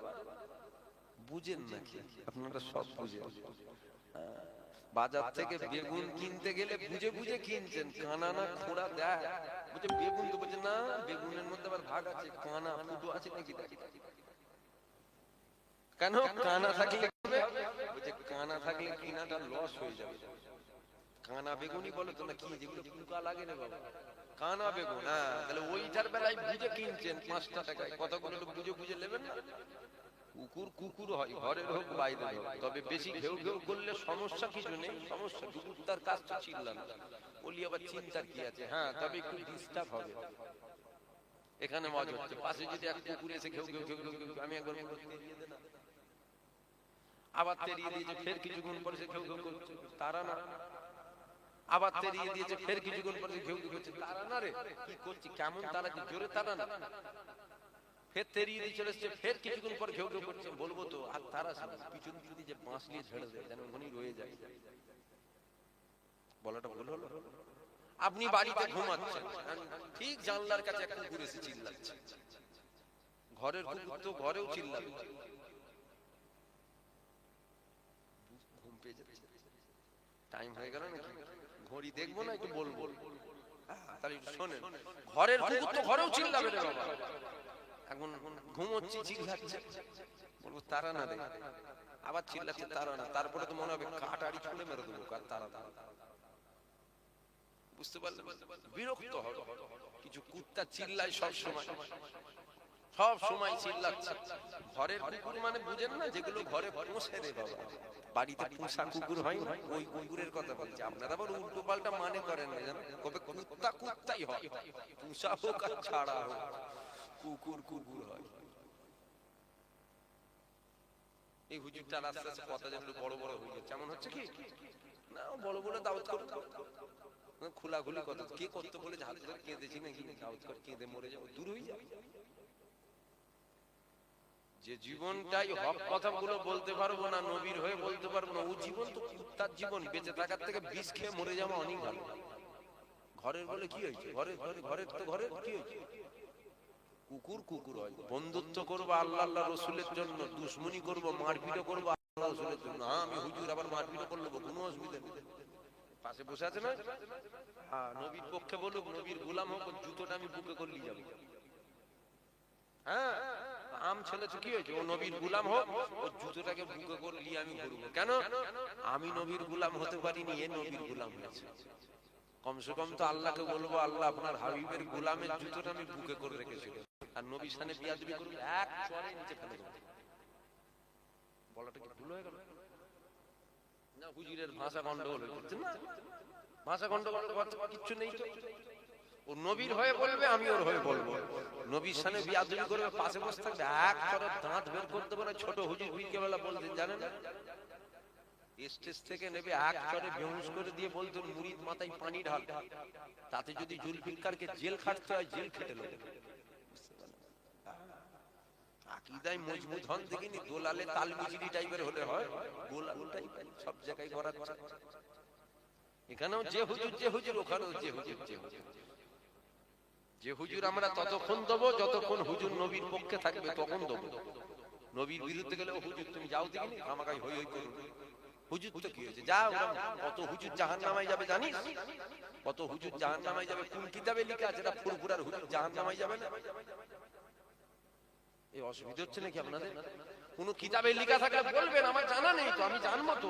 Speaker 1: বুঝেন নাকি আপনারা? সব বুঝেন। বাজার থেকে বেগুন কিনতে গেলে বুঝে বুঝে কিনছেন, কানা না খোঁড়া দেয় বুঝে। বেগুন তো বুঝে না, বেগুনের মধ্যে আবার ভাগ আছে, কানা ফুটো আছে নাকি? কেন কানা থাকলে বুঝে, কানা থাকলে কিনাটা লস হয়ে যাবে। কানা বেগুনই বলে তো না কি, যেগুলো পোকা লাগে না বাবা, কানা বেগুন। হ্যাঁ, তাহলে ওইটার বেলায় বুঝে কিনছেন 5 টাকায়, কতগুলো বুঝে বুঝে নেবেন না? কুকুর কুকুর হয়, ঘরের হোক বাইরের হোক, তবে বেশি ঘেউ ঘেউ করলে সমস্যা কিছু নেই। সমস্যা কুকুরটার কাজ তো চিল্লানো, বলি আবার চিন্তার কি আছে। হ্যাঁ, তবে একটু ডিস্টার্ব হবে। এখানে মজা হচ্ছে, পাশে যদি এক কুকুর এসে ঘেউ ঘেউ ঘেউ ঘেউ, আমি একবার আবার তেড়িয়ে দিয়েছে, ফের কিছুক্ষণ পরে সে ঘেউ ঘেউ করছে, তারা না। আবার তেড়িয়ে দিয়েছে, ফের কিছুক্ষণ পরে ঘেউ ঘেউ করছে, তারা না। রে কি করছি, কেমন তারা, কি জোরে তারা না? ফের তেড়িয়ে দিয়ে চলে এসছে, ফের কিছুক্ষণ পর ঘেউ ঘেউ করছে, বলবো তো। আর তারা পিছন যদি যে বাঁশ নিয়ে ঝেড়ে দেয়, যেন ওখানেই রয়ে যায়। বলাটা ভুল হলো? আপনি বাড়িতে ঘুমাচ্ছেন, ঠিক জানলার কাছে একটা কুকুর এসে চিল্লাচ্ছে। ঘরের কুকুর তো ঘরেও চিল্লাবে, ঘুম পেয়ে যাচ্ছে। টাইম হয়ে গেল নাকি? ঘড়ি দেখবো না, একটু বলবো। তাহলে একটু শোনেন, ঘরের কুকুর তো ঘরেও চিল্লাবে রে বাবা। এখন ঘুমোচ্ছি, চিল্লাচ্ছে, বলবো তারা না। রে আবার চিল্লাচ্ছে, তারা না। তারপরে তো মনে হবে কাটারি ছুঁড়ে মেরে দেবো। কার তারা? বুঝতে পারলেন? বিরক্ত হবে। কিছু কুত্তা চিল্লায় সব সময়, সব সময় চিল্লাচ্ছে। ঘরের কুকুর মানে বুঝেন না, যেগুলো ঘরে পোষে রে বাবা। বাড়িতে পোষা কুকুর হয় না, ওই কুকুরের কথা বলছি। আপনারা আবার উল্টো পাল্টা মানে করেন না, জানেন? কবে কুত্তা কুত্তাই হয়, পোষা হোক আর ছাড়া হোক, কুকুর কুকুর হয়। এই হুজুরটা আস্তে আস্তে কথা যেন বড় বড় হয়ে যাচ্ছে। এমন হচ্ছে কি না, বড় বড় দাওয়াত করুন, খোলাখুলি কথা কে করতে বলে হাত ধরে কেঁদেছি নাকি, দাওয়াত করে কেঁদে মরে যাবো, দূর হয়ে যাবে। যে জীবনটাই হক কথাগুলো বলতে পারবো না, নবীর হয়ে বলতে পারবো না, ও জীবন তো কুত্তার জীবন। বেঁচে থাকার থেকে বিষ খেয়ে মরে যাওয়া অনেক ভালো। ঘরের বলে কি হয়েছে? ঘরের তো ঘরের কি হয়েছে? কুকুর কুকুর হয়। বন্ধুত্ব করবো আল্লাহ আল্লাহ রসুলের জন্য, দুশ্মনী করবো, মারপিটও করবো আল্লাহ রসুলের জন্য। হ্যাঁ, আমি হুজুর আবার মারপিটও করলো, কোনো অসুবিধা নেই। পাশে বসে আছে না, নবীর পক্ষে বলুক, নবীর গোলাম হোক, জুতোটা আমি বুকে করলি যাবো। হ্যাঁ, আম ছেলে কি হয়েছে? ও নবীর গোলাম হোক, ও জুতোটাকে বুকে করলি আমি করবো। কেন? আমি নবীর গোলাম হতে পারিনি, এ নবীর গোলাম হয়েছে। কমসে কম তো আল্লাহকে বলবো, আল্লাহ আপনার হাবিবের গোলামের জুতোটা আমি বুকে করে রেখেছি। আর নবীর সামনে বিয়াদবি করবি, এক চড়ে নিচে ফেলে দেবো। বলাটা কি ভুল হয়ে গেল না? হুজুরের ভাষা গন্ডগোল হচ্ছে না, ভাষা গন্ডগোল কিচ্ছু নেই তো। ও নবীর হয়ে বলবে, আমি ওর হয়ে বলবো। নবীর সামনে বিয়াদবি করবে, পাশে বসে থাকবে, এক চড়ে দাঁত বের করতে পারে। ছোট হুজুর হুইকে বেলা বলতেন, জানেন না? স্টেজ থেকে নেবে এক চড়ে বেহুশ করে দিয়ে বলতো, মুরিদ মাথায় পানি ঢাল। তাতে যদি জুলফিকারকে জেল খাটতে হয়, জেল খেটে নেবে। আকীদায় মজবুত হন দেখিনি, দোলালে তালমিজরি টাইপের হলে হয়, গোলাল টাইপ সব জায়গায় করাচ্ছে। এখানেও যে হুজুর, ওখানেও যে হুজুর। যে হুজুর আমরা ততক্ষণ দেবো যতক্ষণ হুজুর নবীর পক্ষে থাকবে, তখন দেবো। নবীর বিরুদ্ধে গেলে, হুজুর তুমি যাও দেখিনি, আমাকে হই হই করুন। হুজুর তো কি হয়েছে, যা। কত হুজুর জাহান্নামায় যাবে জানিস? কত হুজুর জাহান্নামায় যাবে? কোন কিতাবে লেখা আছে? এটা ফুরফুরার হুজুর জাহান্নামায় যাবে না? এই অসুবিধা হচ্ছে নাকি আপনাদের? কোন কিতাবে লেখা থাকলে বলবেন, আমার জানা নেই তো, আমি জানবো তো।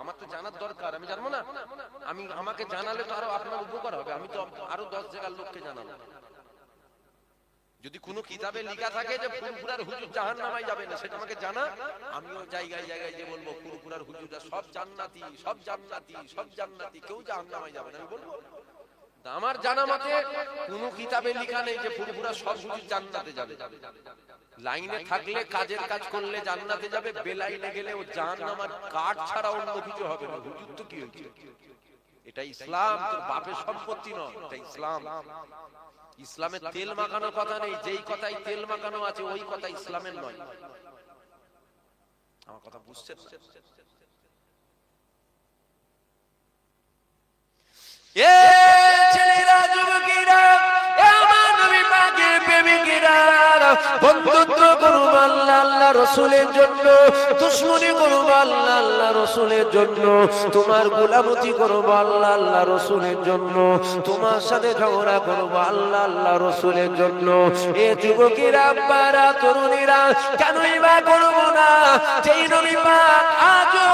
Speaker 1: আমার তো জানার দরকার, আমি জানবো না? আমাকে জানালে তো আরো আপনার উপকার হবে। আমি তো আরো 10 জায়গার লোককে জানাবো। যদি কোনো কিতাবে লেখা থাকে যে ফুরফুরার হুজুর জাহান্নামে যাবে না, সেটা আমাকে জানা, আমিও জায়গায় জায়গায় যে বলবো ফুরফুরার হুজুররা সব জান্নাতি, সব জান্নাতি, সব জান্নাতি, কেউ জাহান্নামে যাবে না, আমি বলবো। আমার জানা মতে কোন কিতাবে লেখা নেই যে ফুরফুরা সব হুজুর জান্নাতে যাবে। লাইনে থাকলে, কাজের কাজ করলে জান্নাতে যাবে, বেলাইনে গেলে ও জাহান্নামের কাঠ ছাড়া অন্য কিছু হবে না। হুজুর তো কি হয়েছে? এটা ইসলাম, তোর বাপের সম্পত্তি নয়, এটা ইসলাম। ইসলামে তেল মাখানোর কথা নেই, যেই কথাই তেল মাখানো আছে ওই কথা ইসলামের নয়। আমার কথা বুঝছেন? এ ছেলেরা, যুবকেরা, আমার নবী পাকের প্রেমিকেরা, বন্ধুত্ব করুন আল্লাহ আল্লাহ রাসূলের জন্য, দুশমনি করুন আল্লাহ আল্লাহ রাসূলের জন্য, তোমার গোলামতি করব আল্লাহ আল্লাহ রাসূলের জন্য, তোমার সাথে ঝগড়া করব আল্লাহ আল্লাহ রাসূলের জন্য। এ যুবকেরা, আব্বারা, তরুণীরা, কেনই বা করব না? যেই নবী পাক আজও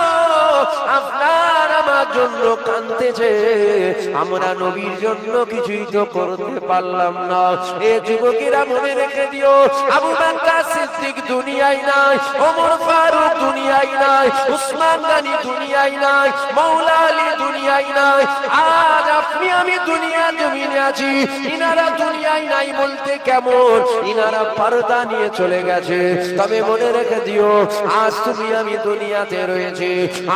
Speaker 1: আপনার আমার জন্য কাঁদতেছে, আমরা নবীর জন্য কিছুই তো করতে পারলাম না। এ যুবকেরা, মনে রেখে দিও, আবু বকর সিদ্দিক দুনিয়ায় নাই, ওমর ফারুক দুনিয়ায় নাই, উসমান গনি দুনিয়ায় নাই, মাওলা আলী দুনিয়ায় নাই। আজ আপনি আমি দুনিয়া জমিনে আছি, ইনারা দুনিয়ায় নাই বলতে কেমন? ইনারা পর্দা নিয়ে চলে গেছে। তবে মনে রেখে দিও, আজ তুমি আমি দুনিয়াতে রয়েছে,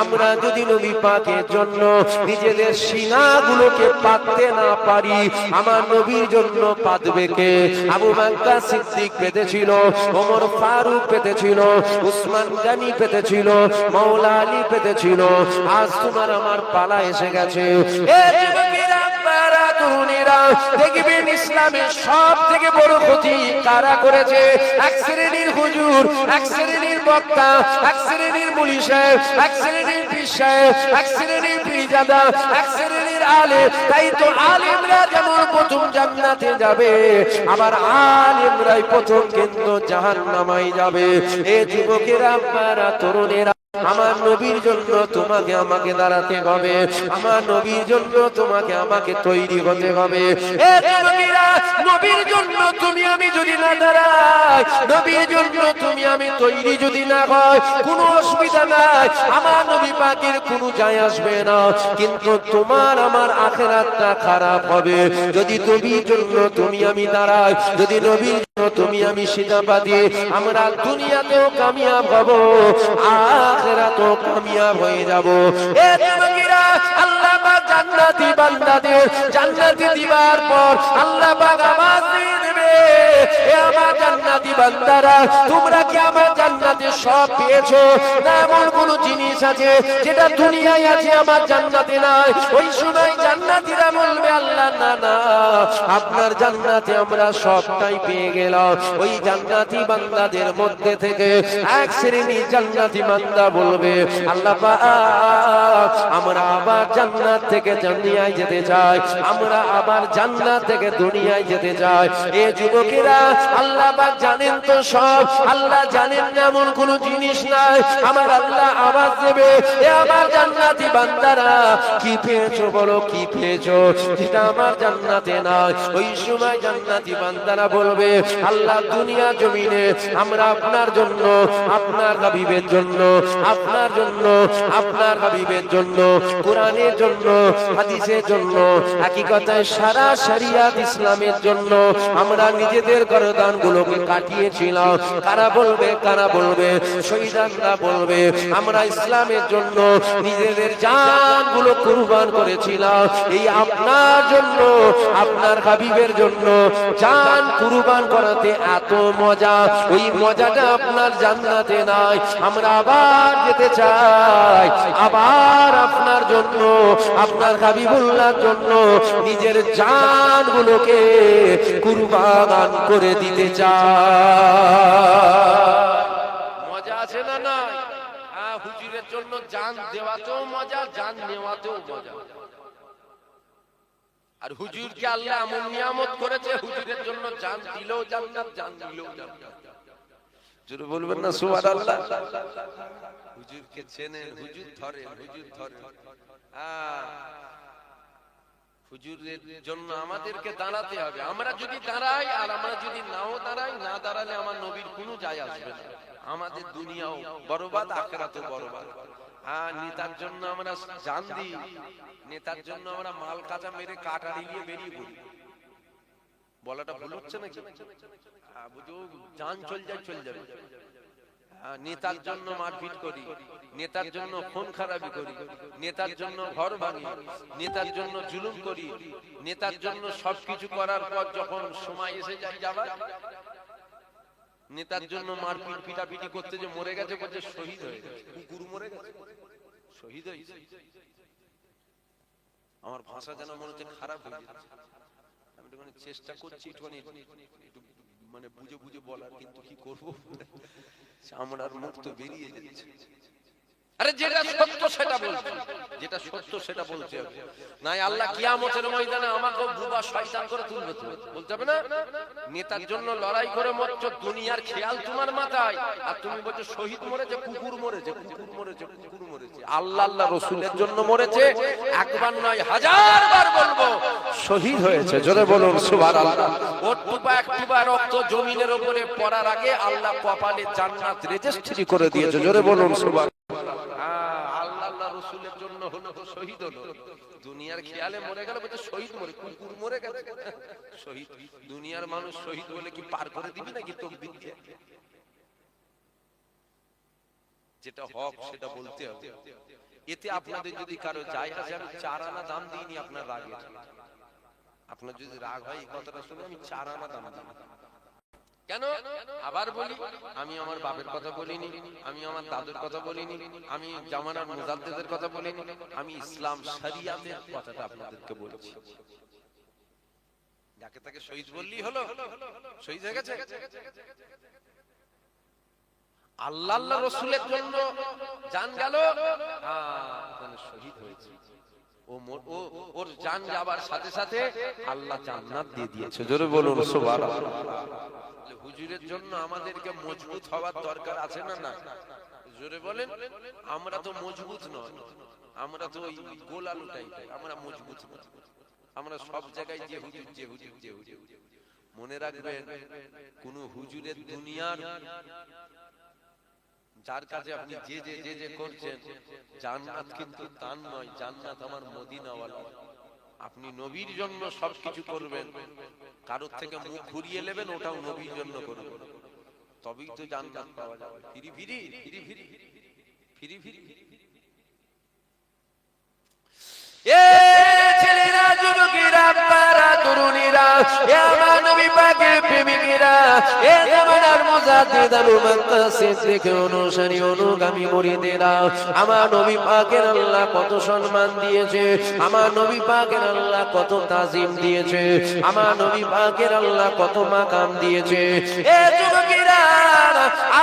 Speaker 1: আমরা যদি নবী পাকের জন্য নিজেদের সিনাগুলোকে পাততে না পারি, আমার নবীর জন্য পাতবে কে? আবু বকর সিদ্দিক পেতেছিল, ওমর ফারুক পেতেছিল, উসমান গনি পেতেছিল, মাওলা আলী পেতেছিল। আজ তোমার আমার পালা এসে গেছে। এ যুবকেরা, আব্বারা, তরুণীরা, দেখবেন ইসলামের সব থেকে বড় ক্ষতি কারা করেছে? এক শ্রেণীর হুজুর, এক শ্রেণীর বক্তা, এক শ্রেণীর মুলি সাহেব, এক শ্রেণীর পীর সাহেব, এক শ্রেণীর পীরজাদা, এক শ্রেণীর আলেম। তাই তো আলেমরা যেমন প্রথম জান্নাতে যাবে, আবার আলেমরাই প্রথম কিন্তু জাহান্নামায় যাবে। এ যুবকেরা, আব্বারা, তরুণেরা, আমার নবীর জন্য তোমাকে আমাকে দাঁড়াতে হবে, আমার নবীর জন্য তোমাকে আমাকে তৈরি হতে হবে। এ যুবকেরা, নবীর জন্য তুমি আমি যদি না দাঁড়াই, নবীর জন্য তুমি আমি তৈরি যদি না হয়, কোনো অসুবিধা নাই, আমার নবী পাকের কোনো যায় আসবে না। কিন্তু তোমার আমার আখিরাতটা খারাপ হবে যদি নবীর জন্য তুমি আমি দাঁড়াই, যদি নবীর জন্য তুমি আমি সিধাবাদী। আমরা দুনিয়াতেও কামিয়াব হব, আখিরাতেও কামিয়াব হয়ে যাব। এ যুবকেরা, আল্লাহ পাক জান্নাতি বান্দাদের জান্নাতি দিবার পর আল্লাহ পাক আওয়াজ দিয়ে দেবে, এ আমার জান্নাতি বান্দারা, তোমরা কি আমার জান্নাতে সব পেয়েছো? না এমন কোন জিনিস আছে যেটা দুনিয়ায় আছে আমার জান্নাতে নাই? ওই সময় জান্নাতীরা বলবে, আল্লাহ না না, আপনার জান্নাতে আমরা সবটাই পেয়ে গেলাম। ওই জান্নাতি বান্দাদের মধ্যে থেকে এক শ্রেণী জান্নাতি বান্দা বলবে, আল্লাহ পাক, আমরা আবার জান্নাত থেকে দুনিয়ায় যেতে চাই, আমরা আবার জান্নাত থেকে দুনিয়ায় যেতে চাই। এ যুবকেরা, আল্লাহ পাক জানেন তো সব, আল্লাহ জানেন না এমন কোন জিনিস নাই। আমার আল্লাহ আওয়াজ দেবে, এ আমার জান্নাতি বান্দারা, কি পেয়েছো বলো, কি পেয়েছো যেটা আমার জান্নাতে নাই? ওই সময় জান্নাতি বান্দারা বলবে, আল্লাহ দুনিয়া জমিনে আমরা আপনার জন্য, আপনার হাবিবের জন্য, আপনার জন্য, আপনার হাবিবের জন্য, কোরআনের জন্য, হাদিসের জন্য, একই কথায় সারা শরিয়াত ইসলামের জন্য আমরা নিজেদের গরদান গুলোকে কাটিয়েছিলাম। কারা বলবে, কারা বলবে? শহীদরা বলবে, আমরা ইসলামের জন্য নিজেদের জান গুলো কুরবান করেছিলাম। এই আপনার জন্য, আপনার হাবিবের জন্য জান কুরবান করাতে এত মজা, ওই মজাটা আপনার জান্নাতে নাই। আমরা আবার যেতে চাই, আবার আপনার জন্য, আপনার হাবিবুল্লাহর জন্য নিজের জান গুলোকে কুরবান করে দিতে চাই। মজা আছে না নাই? হুজুরের জন্য জান দেওয়াতেও মজা, জান নেওয়াতেও মজা। আর হুজুরকে আল্লাহ এমন নিয়ামত করেছে, হুজুরের জন্য জান দিলেও জান্নাত, জান দিলেও জান্নাত। জোরে বলবেন না সুবহানাল্লাহ? হুজুরকে চেনেন, হুজুর ধরেন, হুজুর ধরেন। হুজুরের জন্য আমাদেরকে দাঁড়াতে হবে। আমরা যদি দাঁড়াই আর আমরা যদি নাও দাঁড়াই, না দাঁড়ালে আমার নবীর কোনো যায় আসবে না। আমাদের দুনিয়াও বরবাদ, আখিরাতও বরবাদ। আর নেতার জন্য আমরা জান দিই, নেতার জন্য আমরা মাল কাঁচা মেরে কাটারি নিয়ে বেরিয়ে পড়ি। বলাটা ভুল হচ্ছে নাকি? বুঝো, জান চল যায়, চল যাবে। নেতার জন্য মারপিট করি, নেতার জন্য খুন খারাপি করি, নেতার জন্য ঘর ভাঙি, নেতার জন্য জুলুম করি, নেতার জন্য সবকিছু করার পর যখন সময় এসে যায় যাবার, নেতার জন্য মারপিট পিটাপিটি করতে যে মরে গেছে বলছে শহীদ হয়ে গেছে। কুকুর মরে গেছে, শহীদ হয়েছে। আমার ভাষা যেন মনে হচ্ছে খারাপ হয়ে যাচ্ছে। আমি একটুখানি চেষ্টা করছি একটুখানি মানে বুঝে বুঝে বলার, কিন্তু কি করবো, চামড়ার মুখ তো বেরিয়ে যাচ্ছে। আরে যেটা সত্য সেটা বলছি, যেটা সত্য সেটা বলতে হবে। নাই আল্লাহ কিয়ামতের ময়দানে আমাকে বুবা শয়তান করে তুলবে, বলতে হবে না। নেতার জন্য লড়াই করে মরছো, দুনিয়ার খেয়াল তোমার মাথায়, আর তুমি বলছো শহীদ মরেছে, কুকুর মরেছে, কুকুর মরেছে, কুকুর মরেছে। আল্লাহ আল্লাহ রসুলের জন্য মরেছে, একবার নয় হাজার বার বলবো শহীদ হয়েছে। জোরে বলুন সুবহানাল্লাহ। ওর টুপা এক টুপা রক্ত জমিনের উপরে পড়ার আগে আল্লাহ কপালে জান্নাত রেজিস্ট্রি করে দিয়েছে। জোরে বলুন সুবহানাল্লাহ। আল্লাহ রসুলের জন্য হলো তো শহীদ হলো, দুনিয়ার খেয়ালে মরে গেল বলতে শহীদ মরে, কুকুর মরে গেছে শহীদ। দুনিয়ার মানুষ শহীদ বলে কি পার করে দিবি নাকি তকবীর দিয়ে? যেটা হক সেটা বলতে হবে। এতে আপনাদের যদি কারো যায় আসে, আমি 4 আনা দাম দিইনি আপনার রাগে, আপনার যদি রাগ হয় এই কথাটা শুনে আমি 4 আনা দাম দিই। কেন? আবার বলি, আমি আমার বাপের কথা বলিনি, আমি আমার দাদুর কথা বলিনি, আমি জামানার মুজাদ্দিদের কথা বলিনি, আমি ইসলাম শরিয়াতের কথাটা আপনাদেরকে বলছি। যাকে তাকে শহীদ বললেই হলো, শহীদ হয়ে গেছে। আল্লাহ আল্লাহ রাসূলের জন্য জান গেল, শহীদ হয়েছে। ওর জান যাবার সাথে সাথে আল্লাহ জান্নাত দিয়ে দিয়েছে। জোরে বলুন সুবহানাল্লাহ। হুজুরের জন্য আমাদেরকে মজবুত হওয়ার দরকার আছে না? না, জোরে বলেন। আমরা তো মজবুত নয়, আমরা তো ওই গোলালু টাইপের, আমরা মজবুত নয়। আমরা সব জায়গায় যে হুজুর, যে হুজুর, যে হুজুর। মনে রাখবেন, কোন হুজুরের দুনিয়ার যার কাছে আপনি যে যে যে যে করছেন, জান্নাত কিন্তু তার নয়, জান্নাত আমার মদিনাওয়ালা। আপনি নবীর জন্য সবকিছু করবেন, কারোর থেকে মুখ ঘুরিয়ে নেবেন, ওটাও নবীর জন্য করবেন, তবেই তো জান্নাত পাওয়া যাবে। ফিরি ফিরি ফিরি ফিরি ফিরি ফিরি। এ ছেলেরা, যুবকেরা, বাচ্চারা, তরুণীরা, এ আমার নবী পাকের প্রেমিকেরা, এ জামানার মুজাদ্দিদ আল মুত্তাসিদ থেকে অনুসারী অনুগামী মুরিদেরা, আমার নবী পাকের আল্লাহ কত সম্মান দিয়েছে, আমার নবী পাকের আল্লাহ কত তাজিম দিয়েছে, আমার নবী পাকের আল্লাহ কত মাকাম দিয়েছে। এ যুবকেরা,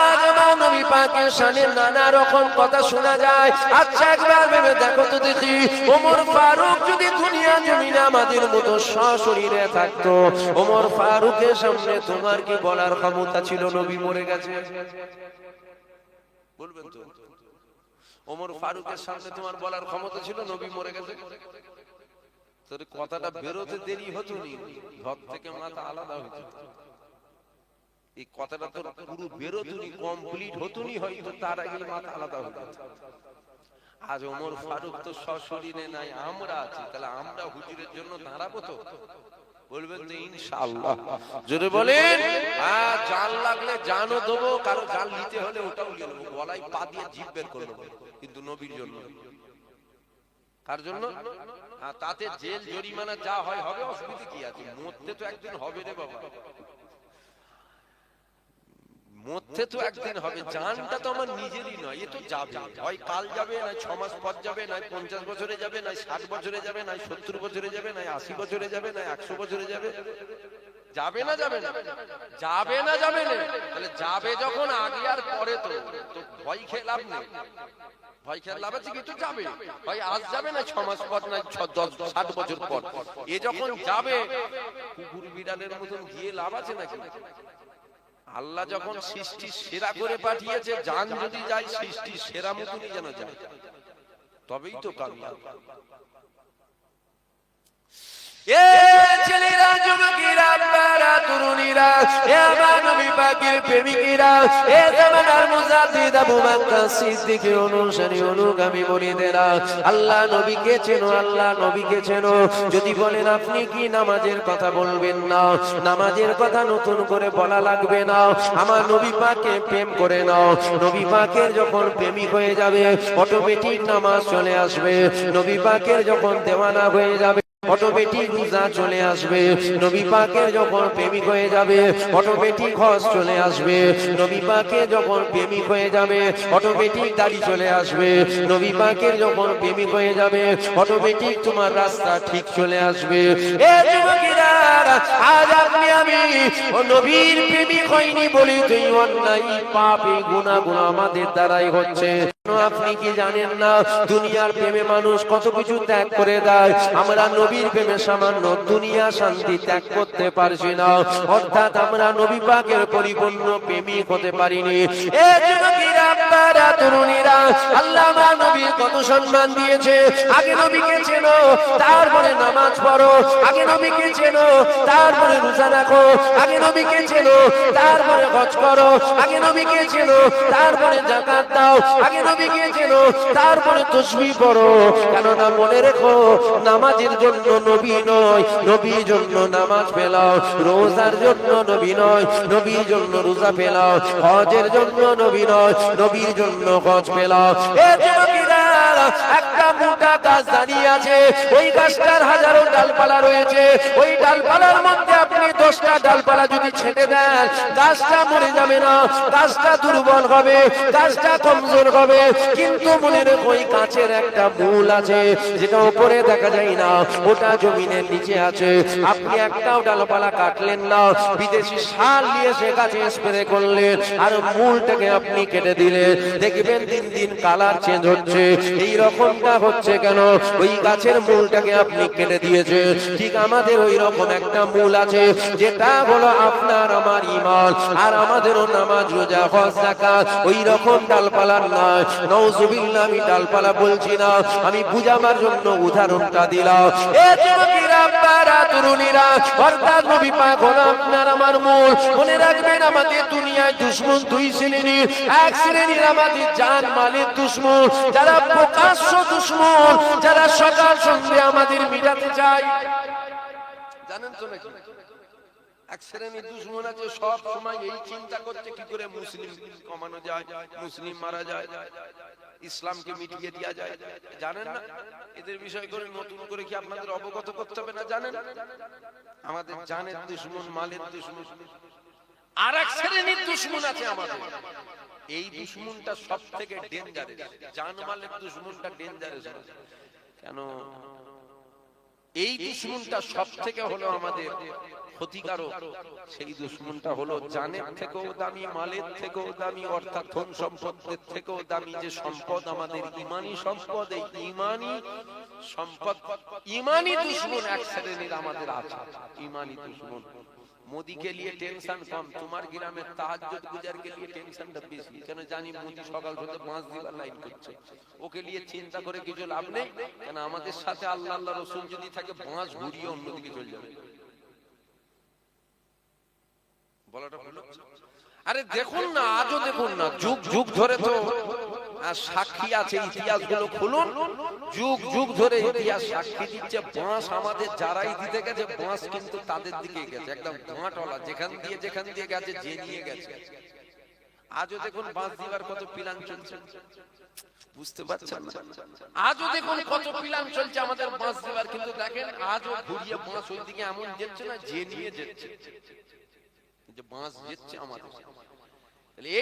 Speaker 1: আজ আমার নবী পাকের শানে নানা রকম কথা শোনা যায়। আচ্ছা একবার ভেবে দেখো তো দেখি, ওমর ফারুক যদি দুনিয়া জমিনে আমাদের মতো সশরীরে থাকতো, ওমর ফারুকের সামনে তোমার কি বলার ক্ষমতা ছিল নবী মরে গেছে? বলবেন তো? ওমর ফারুকের সামনে তোমার বলার ক্ষমতা ছিল নবী মরে গেছে? তোর কথাটা বেরোতে দেরি হতো নি, ঘর থেকে মাথা আলাদা হতো। এই কথাটা তোর পুরো বেরোতুনি, কমপ্লিট হতুনি, হয়তো তার আগে মাথা আলাদা হতো। আজ ওমর ফারুক তো সশরীরে নাই, আমরা আছি, তাহলে আমরা হুজুরের জন্য দাঁড়াবো তো? বলবেন তো ইনশাআল্লাহ। জোরে বলেন। জান লাগলে জানও দেবো, কারো জান নিতে হলে ওটাও নিয়ে নেবো, গলায় পা দিয়ে জিভ বের করে নেবো, কিন্তু নবীর জন্য। কার জন্য? তাতে জেল জরিমানা যা হয় হবে, অসুবিধা কি আছে? মরতে তো একদিন হবে রে বাবা, মরতে তো একদিন হবে। জানটা তো আমার নিজেরই নয়, এ তো যাবে, হয় কাল যাবে, নয় 6 মাস পর যাবে, নয় 50 বছরে যাবে, নয় 60 বছরে যাবে, নয় 70 বছরে যাবে, নয় 80 বছরে যাবে, নয় 100 বছরে যাবে। যাবে না যাবে না? যাবে না যাবে না? তাহলে যাবে যখন, আগে আর পরে তো ভয় খেয়ে লাভ নেই। ভয় খেয়ে লাভ আছে কি? তো যাবে, হয় আজ যাবে, না 6 মাস পর, না 60 বছর পর। এ যখন যাবে, কুকুর বিড়ালের মতন গিয়ে লাভ আছে নাকি? আল্লাহ যখন সৃষ্টি সেরা করে পাঠিয়েছে, জান যদি যায় সৃষ্টি সেরা মতনই যেন যায়, তবেই তো কামিয়াব। এ ছেলেরা, যুবকেরা, আপনারা তরুণীরা, এ আমার নবী পাকের প্রেমিকেরা, এ জামানার মুজাদ্দিদ আবু বকর সিদ্দিকের অনুসারী অনুগামী মুরিদেরা, আল্লাহ নবীকে চেনো, আল্লাহ নবীকে চেনো। যদি বলেন আপনি কি নামাজের কথা বলবেন না, নামাজের কথা নতুন করে বলা লাগবে না, আমার নবী পাককে প্রেম করে নাও। নবী পাকের যখন প্রেমিক হয়ে যাবে অটোমেটিক নামাজ চলে আসবে। নবী পাকের যখন দেওয়ানা হয়ে যাবে অটোমেটিক রোজা চলে আসবে। নবী পাকের যখন প্রেমিক হয়ে যাবে অটোমেটিক হজ চলে আসবে। নবী পাকের যখন প্রেমিক হয়ে যাবে অটোমেটিক দাড়ি চলে আসবে। নবী পাকের যখন প্রেমিক হয়ে যাবে অটোমেটিক তোমার রাস্তা ঠিক চলে আসবে। এ যুবকেরা, আজ আপনি আমি নবীর প্রেমিক হইনি বলি তো এই অন্যায় পাপ এই গুনাহগুলো আমাদের দ্বারাই হচ্ছে। আপনি কি জানেন না দুনিয়ার প্রেমে মানুষ কত কিছু ত্যাগ করে দেয়? আমরা নবীর প্রেমে সামান্য দুনিয়া শান্তি ত্যাগ করতে পারছি না, অর্থাৎ আমরা নবী পাকের পরিপূর্ণ প্রেমিক হতে পারিনি। এ যুবকেরা, আপনারা তরুণীরা, আল্লাহ আমার নবীর কত সম্মান দিয়েছে। আগে নবীকে চেনো, তারপরে নামাজ পড়ো। আগে নবীকে চেনো, তারপরে রোজা রাখো। আগে নবীকে চেনো, তারপরে হজ করো। আগে নবীকে চেনো, তারপরে যাকাত দাও। আগে নবীকে চেনো, তারপরে তাসবিহ পড়ো। কেননা মনে রেখো, নামাজের জন্য নবী নয়, নবীর জন্য নামাজ পেলাও। রোজার জন্য নবী নয়, নবীর জন্য রোজা পেলাও। হজের জন্য নবী নয়, নবীর জন্য হজ পেলাও। এ যুবকেরা, একটা মোটা গাছ দাঁড়িয়ে আছে, ওই গাছটার হাজারো ডালপালা রয়েছে। ওই ডালপালার মধ্যে আপনি 10টা ডালপালা যদি ছেটে দেন, গাছটা মরে যাবে না, গাছটা দুর্বল হবে, গাছটা কমজোর হবে। কিন্তু মনে রেখো, ওই গাছের একটা মূল আছে যেটা উপরে দেখা যায় না, ওটা জমিনের নিচে আছে। আপনি একটাও ডালপালা কাটলেন না, বিদেশি সার নিয়ে সে গাছে স্প্রে করলেন আর মূলটাকে আপনি কেটে দিলেন, দেখবেন দিন দিন কালার চেঞ্জ হচ্ছে। এই রকমটা হচ্ছে কেন? ওই গাছের মূলটাকে আপনি কেটে দিয়েছে। ঠিক আমাদের ওই রকম একটা মূল আছে, যেটা হলো আপনার আমার ঈমান, আর আমাদেরও নামাজ রোজা হজ যাকাত। ওই রকম ডালপালার নয়। নাউজুবিল্লাহ, আমি ডালপালা বলছি না, আমি বুঝাবার জন্য উদাহরণটা দিলাম। এ যুবকেরা, আপনারা তরুণীরা, অর্থাৎ নবী পাক হলো আপনার আমার মূল। মনে রাখবেন, আমাদের দুনিয়ায় দুশমন দুই শ্রেণীর। এক শ্রেণীর আমাদের জান মালের দুশমন, যারা প্রকাশ্য দুশমন, যারা সকাল সন্ধ্যে আমাদের মিটাতে চায়। জানেন তো নাকি? এক শ্রেণীর দুশমন আছে, সব সময় এই চিন্তা করছে কি করে মুসলিম কমানো যায়, মুসলিম মারা যায়, ইসলামকে মিটিয়ে দেওয়া যায়। জানেন না এদের বিষয় করে নতুন করে কি আপনাদের অবগত করতে হবে না? জানেন, আমাদের জানের দুশমন, মালের দুশমন। আর এক শ্রেণীর দুশমন আছে আমাদের, এই দুশমনটা সব থেকে ডেঞ্জারাস। জান মালের দুশমনটা ডেঞ্জারাস। কেন? এই দুশমনটা সব থেকে হলো আমাদের ক্ষতিকারক। সেই দুশমনটা হলো জানের থেকেও দামি, মালের থেকেও দামি, অর্থাৎ ধন সম্পদের থেকেও দামি যে সম্পদ আমাদের ঈমানি সম্পদ। এই ঈমানি সম্পদ, ঈমানি দুশমন এক শ্রেণীর আমাদের আছে। ঈমানি দুশমন। मोदी के लिए टेंशन कम, तुम्हारे ग्राम में ताहज्जुद गुजार के लिए टेंशन বেশি। কেন জানি মোদি সকাল থেকে 5 দিবার লাইন করছে, ওকে নিয়ে চিন্তা করে কিছু লাভ নেই। কেন আমাদের সাথে আল্লাহ আল্লাহ রাসূল যদি থাকে, 5 ঘুরিয়ে অন্যদিকে চলে যাবে। বলাটা বলো। আরে দেখুন না, আজও দেখুন না, যুগ যুগ ধরে তো সাক্ষী আছে, ইতিহাসগুলো খুলুন, যুগ যুগ ধরে ইতিহাস সাক্ষী দিচ্ছে। বাঁশ আমাদের যারাই দিতে গেছে, বাঁশ কিন্তু তাদের দিকে গেছে, একদম গাঁটওয়ালা, যেখান দিয়ে গেছে, যে নিয়ে গেছে। আজও দেখুন বাঁশ দিবার কত প্ল্যান চলছে, বুঝতে পারছেন না? আজও দেখুন কত প্ল্যান চলছে আমাদের বাঁশ দিবার, কিন্তু দেখেন আজও ঘুরিয়ে বাঁশ ওই দিকে এমন যাচ্ছে না, যে নিয়ে যাচ্ছে, যে বাঁশ যাচ্ছে আমাদের।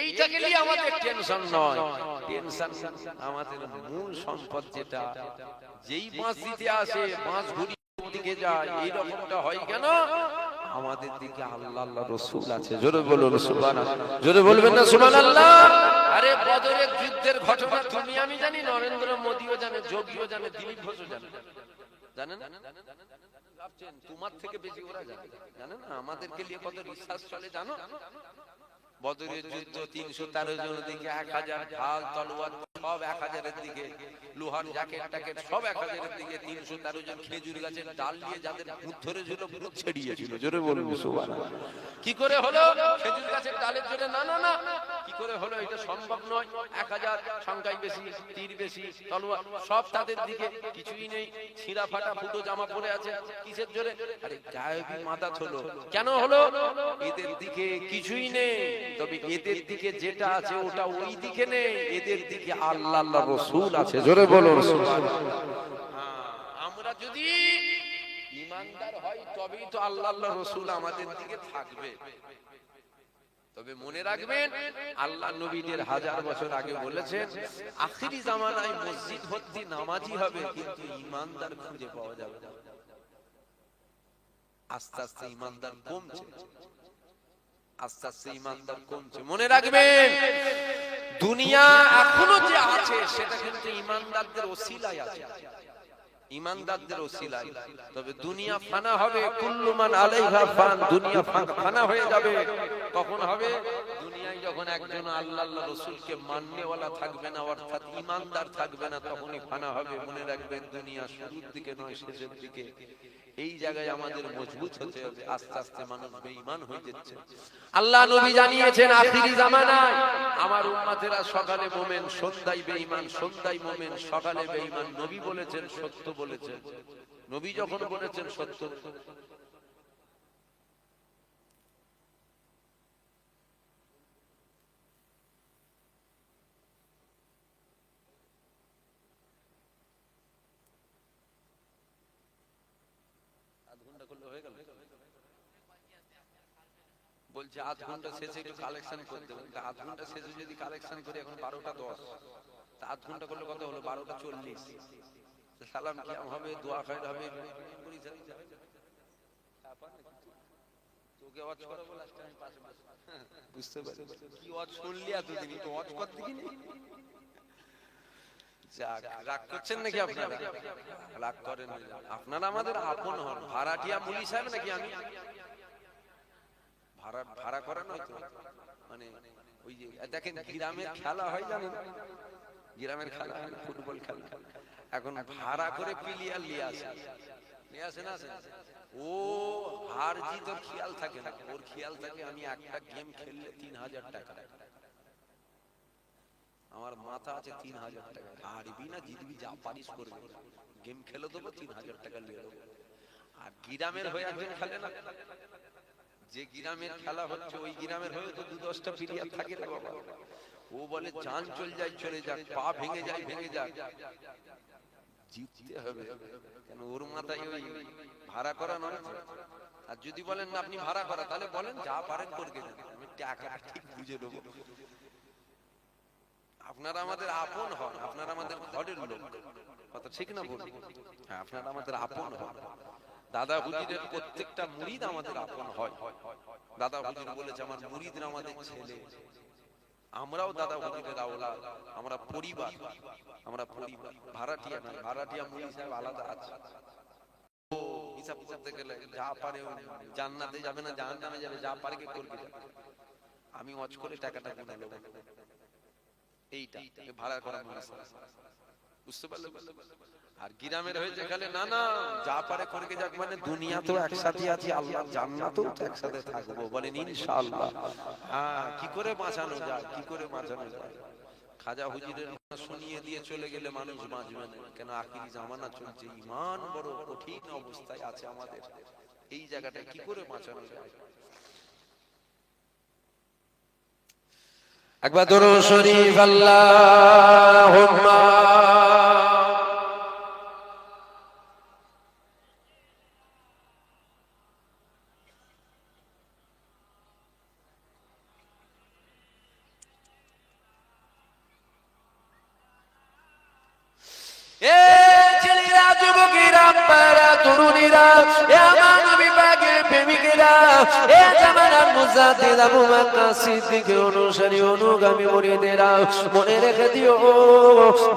Speaker 1: এইটাকে নিয়ে আমাদের টেনশন নয়, টেনশন আমাদের মূল সম্পদ যেটা, যেই বাঁশ দিতে আসে বাঁশ ঘুরিয়ে দিকে যায়। এই রকমটা হয় কেন? আমাদের দিকে আল্লাহ আল্লাহ রাসূল আছে। জোরে বলুন সুবহানাল্লাহ। জোরে বলবেন না সুবহানাল্লাহ? আরে বদরের যুদ্ধের ঘটনা তুমি আমি জানি, নরেন্দ্র মোদিও জানে, যোগীও জানে, দিলীপ ঘোষও জানে। জানেন? ভাবছেন তোমার থেকে বেশি ওরা জানে? জানেন না আমাদেরকে নিয়ে কত রিসার্চ চলে জানো? বদরের যুদ্ধ 313 জন দিকে 1000 ঢাল তলোয়ার সব 1000 দিকে, লোহার জ্যাকেট ট্যাকেট সব 1000 দিকে, 313 জন খেজুর গাছের ডাল নিয়ে যাদের ভূত ধরেছিল ভূত ছেড়িয়েছিল। জোরে বলুন সুবহানাল্লাহ। কি করে হলো? খেজুর গাছের ডালের জন্য? না না না, কি করে হলো এটা সম্ভব নয়। 1000 সংখ্যায় বেশি, তীর বেশি, তলোয়ার সব তাদের দিকে, কিছুই নেই, ছিঁড়া ফাটা ফুটো জামা পরে আছে। কিসের জোরে? আরে গায়েবী মাদাত হলো। কেন হলো? এদের দিকে কিছুই নেই, তবে এদের দিকে যেটা আছে ওটা ওই দিকে নেই, এদের দিকে আল্লাহ আল্লাহর রাসূল আছে। জোরে বলুন সুবহানাল্লাহ। আমরা যদি ঈমানদার হই তবেই তো আল্লাহ আল্লাহর রাসূল আমাদের দিকে থাকবে। তবে মনে রাখবেন, আল্লাহ নবীদের 1000 বছর আগে বলেছেন আখিরি জামানায় মসজিদ ভর্তি নামাজি হবে, কিন্তু ঈমানদার খুঁজে পাওয়া যাবে না। আস্তে আস্তে ঈমানদার কমছে, আস্তে আস্তে ঈমানদার কমছে। মনে রাখবেন, দুনিয়া এখনো যে আছে সেটা কিন্তু ঈমানদারদের ওসিলায় আছে, ঈমানদারদের ওসিলায়। তবে দুনিয়া ফানা হবে, কুল্লু মান আলাইহা ফান, দুনিয়া ফানা হয়ে যাবে। কখন হবে? দুনিয়ায় যখন একজন আল্লাহ আল্লাহ রাসূলকে মাননেওয়ালা থাকবে না, অর্থাৎ ঈমানদার থাকবে না, তখনই ফানা হবে। মনে রাখবেন, দুনিয়া শুরুর দিকে নয়, শেষের দিকে। এই জায়গায় আমাদের মজবুত হতে হবে। আস্তে আস্তে মানুষ বেঈমান হয়ে যাচ্ছে। আল্লাহ নবী জানিয়েছেন আখিরি জামানায় আমার উম্মতেরা সকালে মুমিন, সন্ধ্যায় বেঈমান, সন্ধ্যায় মুমিন, সকালে বেঈমান। নবী বলেছেন, সত্য বলেছেন। নবী যখন বলেছেন সত্য। বলছে আধ ঘন্টা শেষে একটু কালেকশন করতে হবে। আধ ঘন্টা শেষে যদি কালেকশন করি, এখন 12টা 10, তা আধ ঘন্টা করলে কত হলো? 12টা 40। সালাম কিয়াম হবে, দোয়া খায়র হবে, তোকে ওয়াজ করা বলে আজকে আমি পাশে বসে বুঝতে পারি কি ওয়াজ শুনলি এতদিন, তো ওয়াজ করতে কি নেই। যাক, রাগ করছেন নাকি আপনারা? রাগ করেন না, আপনারা আমাদের আপন হন। ভাড়াটিয়া মুলি সাহেব নাকি আমি? ভাড়া করা নয় তো, মানে ওই যে দেখেন গ্রামের খেলা হয়, জানেন গ্রামের খেলা হয় ফুটবল খেলা, এখন ভাড়া করে প্লেয়ার নিয়ে আসে না, ও হার জিত ওর খেয়াল থাকে না, ওর খেয়াল থাকে আমি একটা গেম খেললে 3000 টাকা, আমার মাথা আছে 3000 টাকা, হারবি না জিতবি যা পারিস করবি, গেম খেলে দেবো 3000 টাকা নিয়ে দেবো। আর গ্রামের হয়ে একজন খেলে না, যে গ্রামের খেলা হচ্ছে ওই গ্রামের হয়ে তো 2-10টা প্লেয়ার থাকে না বাবা, ও বলে জান চলে যাক, পা ভেঙে যাক, জিততে হবে। কেন ওর মাথায় ওই ভাড়া করা নয়। আর যদি বলেন না আপনি ভাড়া করা, তাহলে বলেন যা পারেন করে দেন, আমি টাকা ঠিক বুঝে দেবো। আপনারা আমাদের আপন হন, আপনারা আমাদের ঘরের লোক, কথা ঠিক না বলুন? হ্যাঁ, আপনারা আমাদের আপন হন। দাদা হুজুরের প্রত্যেকটা মুরিদ আমাদের আপন হয়। দাদা হুজুর বলেছে আমার মুরিদরা আমাদের ছেলে, আমরাও দাদা হুজুরের আওলাদ, আমরা পরিবার, ভাড়াটিয়া নয়, ভাড়াটিয়া মুরিদ সাহেব আলাদা আছে। ও হিসাব করতে গেলে যা পারে জান্নাতে যাবে না জাহান্নামে যাবে, যা পারে কে করবে, আমি ওয়াজ করে টাকাটা গুনে নেব, এইটা ভাড়া করা মানুষ, বুঝতে পারলে? আর গ্রামের হয়েছে খালি না না যা পারে করে যাক, মানে দুনিয়া তো একসাথে আছি, আল্লাহ জান্নাতেও তো একসাথে থাকবো, বলেন ইনশাআল্লাহ। হ্যাঁ, কি করে বাঁচানো যায়, কি করে বাঁচানো যায়? খাজা হুজুরের শুনিয়ে দিয়ে চলে গেলে মানুষ বাঁচবে না, কেন আখিরি জামানা চলছে, ঈমান বড় কঠিন অবস্থায় আছে আমাদের, এই জায়গাটা কি করে বাঁচানো যায়? একবার দরুদ শরীফ আল্লাহুম্মা তরুণীরা, ভাইরা, এ জামানার মুজাদ্দিদ আবু বকর সিদ্দিকের অনুসারী অনুগামী মুরিদেরা, মনে রেখে দিও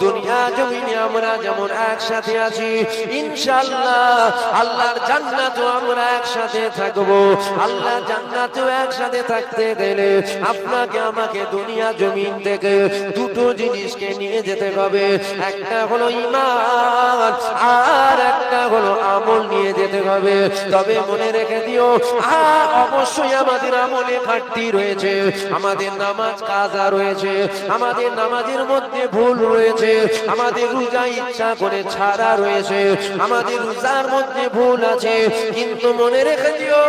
Speaker 1: দুনিয়া জমিনে আমরা যেমন একসাথে আছি, ইনশাআল্লাহ আল্লাহর জান্নাতেও আমরা একসাথে থাকবো। আল্লাহর জান্নাতেও একসাথে থাকতে গেলে আপনাকে আমাকে দুনিয়া জমিন থেকে দুটো জিনিসকে নিয়ে যেতে হবে, একটা হলো ঈমান আর একটা হলো আমল নিয়ে যেতে হবে। তবে মনে রেখে দিও অবশ্যই আমাদের আমলে ঘাটতি রয়েছে, আমাদের নামাজ কাজা রয়েছে, আমাদের নামাজের মধ্যে ভুল রয়েছে, আমাদের রোজা ইচ্ছা করে ছাড়া রয়েছে, আমাদের রোজার মধ্যে ভুল আছে। কিন্তু মনে রেখে দিও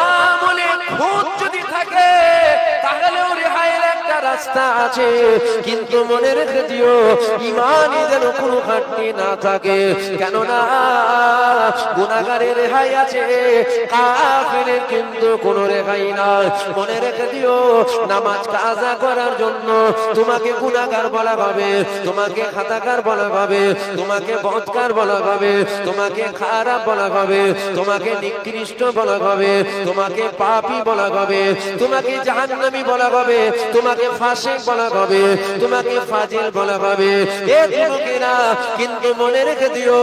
Speaker 1: আমলে খুঁত যদি থাকে তাহলেও রেহাইয়ের একটা রাস্তা আছে। কিন্তু মনে রেখে দিও ঈমানে যেন কোনো ঘাটতি না থাকে, কেননা গুনাহগারের রেহাই আছে, কাফেরের কিন্তু কোনো রেহাই নাই। মনে রেখে দিও নামাজ কাজা করার জন্য তোমাকে গুনাহগার বলা হবে, তোমাকে খাতাকার বলা হবে, তোমাকে বদকার বলা হবে, তোমাকে খারাপ বলা হবে, তোমাকে নিকৃষ্ট বলা হবে, তোমাকে পাপী বলা হবে, তোমাকে জাহান্নামী বলা হবে, তোমাকে ফাসিক বলা হবে, তোমাকে ফাজিল বলা হবে। এ যুবকেরা, কিন্তু মনে রেখে দিও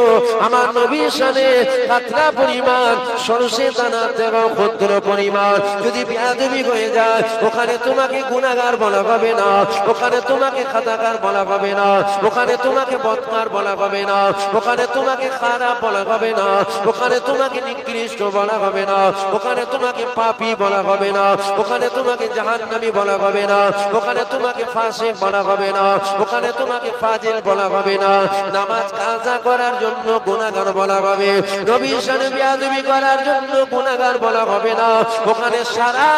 Speaker 1: আমার নবীর শানে কাতরা পরিমাণ সরষে দানা থেকে ক্ষুদ্র পরিমাণ যদি বেয়াদবি হয়ে যায়, ওখানে তোমাকে গুনাহগার বলা হবে না, ওখানে তোমাকে খাতাকার বলা হবে না, ওখানে তোমাকে বদকার বলা হবে না, ওখানে তোমাকে খারাপ বলা হবে না, ওখানে তোমাকে নিকৃষ্ট বলা হবে না, ওখানে তোমাকে পাপী বলা হবে না, ওখানে তোমাকে জাহান্নামী বলা হবে না, ওখানে তোমাকে ফাসিক বলা হবে না, ওখানে তোমাকে ফাজিল বলা হবে না। নামাজ কাজা করার জন্য গুনাহগার বলা হবে, নবীর শানে বেয়াদবি করার জন্য গুনাহগার বলা হবে না। ওখানে সারা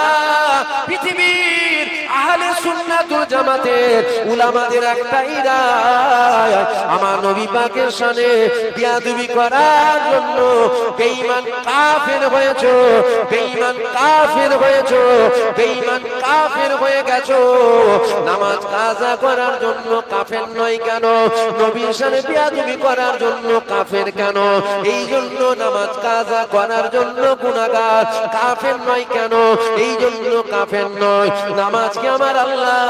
Speaker 1: পৃথিবীর আহলে সুন্নাত ওয়াল জামাতের উলামাদের একটাই রায়, আমার নবী পাকের শানে বেয়াদবি করার জন্য বেঈমান কাফের হয়েছো, বেঈমান কাফের হয়েছো, বেঈমান কাফের হয়ে গেছো। নামাজ কাজা করার জন্য কাফের নয় কেন? নবীর শানে বেয়াদবি করার জন্য কাফের কেন? এই জন্য নামাজ কাজা করার জন্য গুনাহগার, কাফের নয় কেন? এই জন্য কাফের নয়। নামাজকে আমার আল্লাহ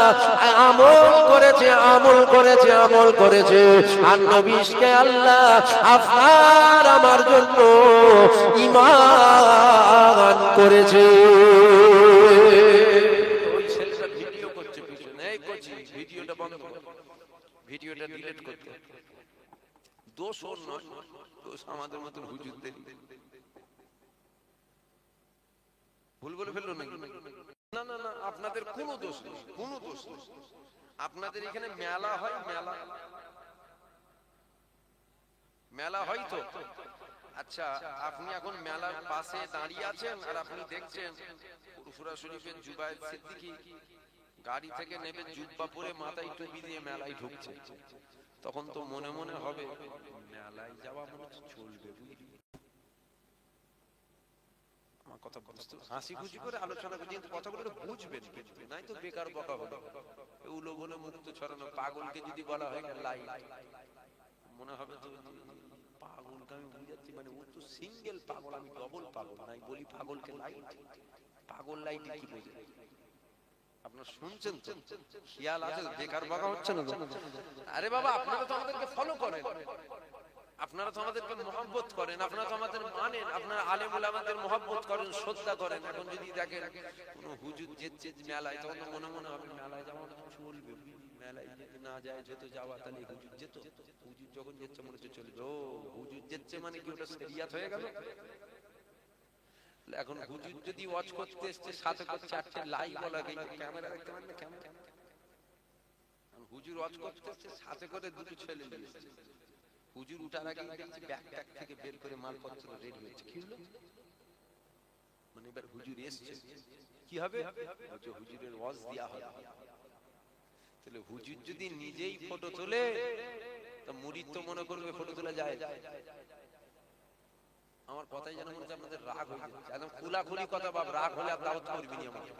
Speaker 1: আমল করেছে, আমল করেছে, আমল করেছে, আর নবীকে আল্লাহ আপনার আমার জন্য ঈমান করেছে। ওই ছেলেটা ভিডিও করছে পিছনে, এই করছি ভিডিওটা বন্ধ কর, ভিডিওটা ডিলিট করতে। দোষ ওর নয়, দোষ আমাদের মতন হুজুরদের। ভুল বলে ফেললো নাকি? না না না, আপনাদের কোনো দোষ নেই, কোনো দোষ নেই। আপনাদের এখানে মেলা হয়, মেলা মেলা হয় তো। আচ্ছা, আপনি এখন মেলার পাশে দাঁড়িয়ে আছেন আর আপনি দেখছেন ফুরফুরা শরীফের জুবায়ের সিদ্দিকী গাড়ি থেকে নেমে জুব্বা পরে মাথায় টুপি দিয়ে মেলায় ঢুকছে, তখন তো মনে মনে হবে মেলায় যাওয়া মনে চলবে, বুঝলি? আমার কথা বুঝতে হাসি খুশি করে আলোচনা করছি, কিন্তু কথাগুলো বুঝবেন, নাই তো বেকার বকা হবে। এগুলো বলে মুক্ত ছড়ানো পাগলকে যদি বলা হয় লাইট, মনে হবে তো পাগলকে আমি বুঝাচ্ছি, মানে ও তো সিঙ্গেল পাগল, আমি ডবল পাগল। নাই বলি পাগলকে লাইট, পাগল লাইট কি বোঝে? আপনারা শুনছেন তো? খেয়াল আছে? বেকার বকা হচ্ছে না তো? আরে বাবা, আপনারা তো আমাদেরকে ফলো করেন, আপনারা তো আমাদেরকে মহব্বত করেন, আপনারা তো আমাদের মানেন, আপনারা আলেম উলামাদের মহব্বত করেন, শ্রদ্ধা করেন। এখন যদি দেখেন কোন হুজুর যেচ্ছে মেলায়, তখন তো মনে মনে হবে মেলায় যাওয়া চলবে, মেলায় যদি না যায় যেত যাওয়া, তাহলে হুজুর যেত। হুজুর যখন যেচ্ছে মনে হচ্ছে চলবে। ও হুজুর যেচ্ছে মানে কি ওটা শরিয়াত হয়ে গেল? এখন হুজুর যদি ওয়াচ করতে এসছে, সাথে করে চারটে লাইক বলা গেল, ক্যামেরা দেখতে পারেন না? ক্যামেরা হুজুর ওয়াচ করতে এসছে, সাথে করে দুটো ছেলে নিয়ে এসছে। হুজুর উঠার আগে দেখছি ব্যাগ ট্যাগ থেকে বের করে মালপত্র রেডি হচ্ছে। কি হলো? মানে এবার হুজুর এসছে, কি হবে? হুজুরের ওয়াজ দেয়া হবে। তাহলে হুজুর যদি নিজেই ফটো তোলে, তা মুরিদ তো মনে করবে ফটো তোলা যায়। আমার কথাই যেন মনে হচ্ছে আপনাদের রাগ হয়ে যাচ্ছে, একদম খোলাখুলি কথা। বাপ, রাগ হলে আর দাওয়াত করবি না আমাকে।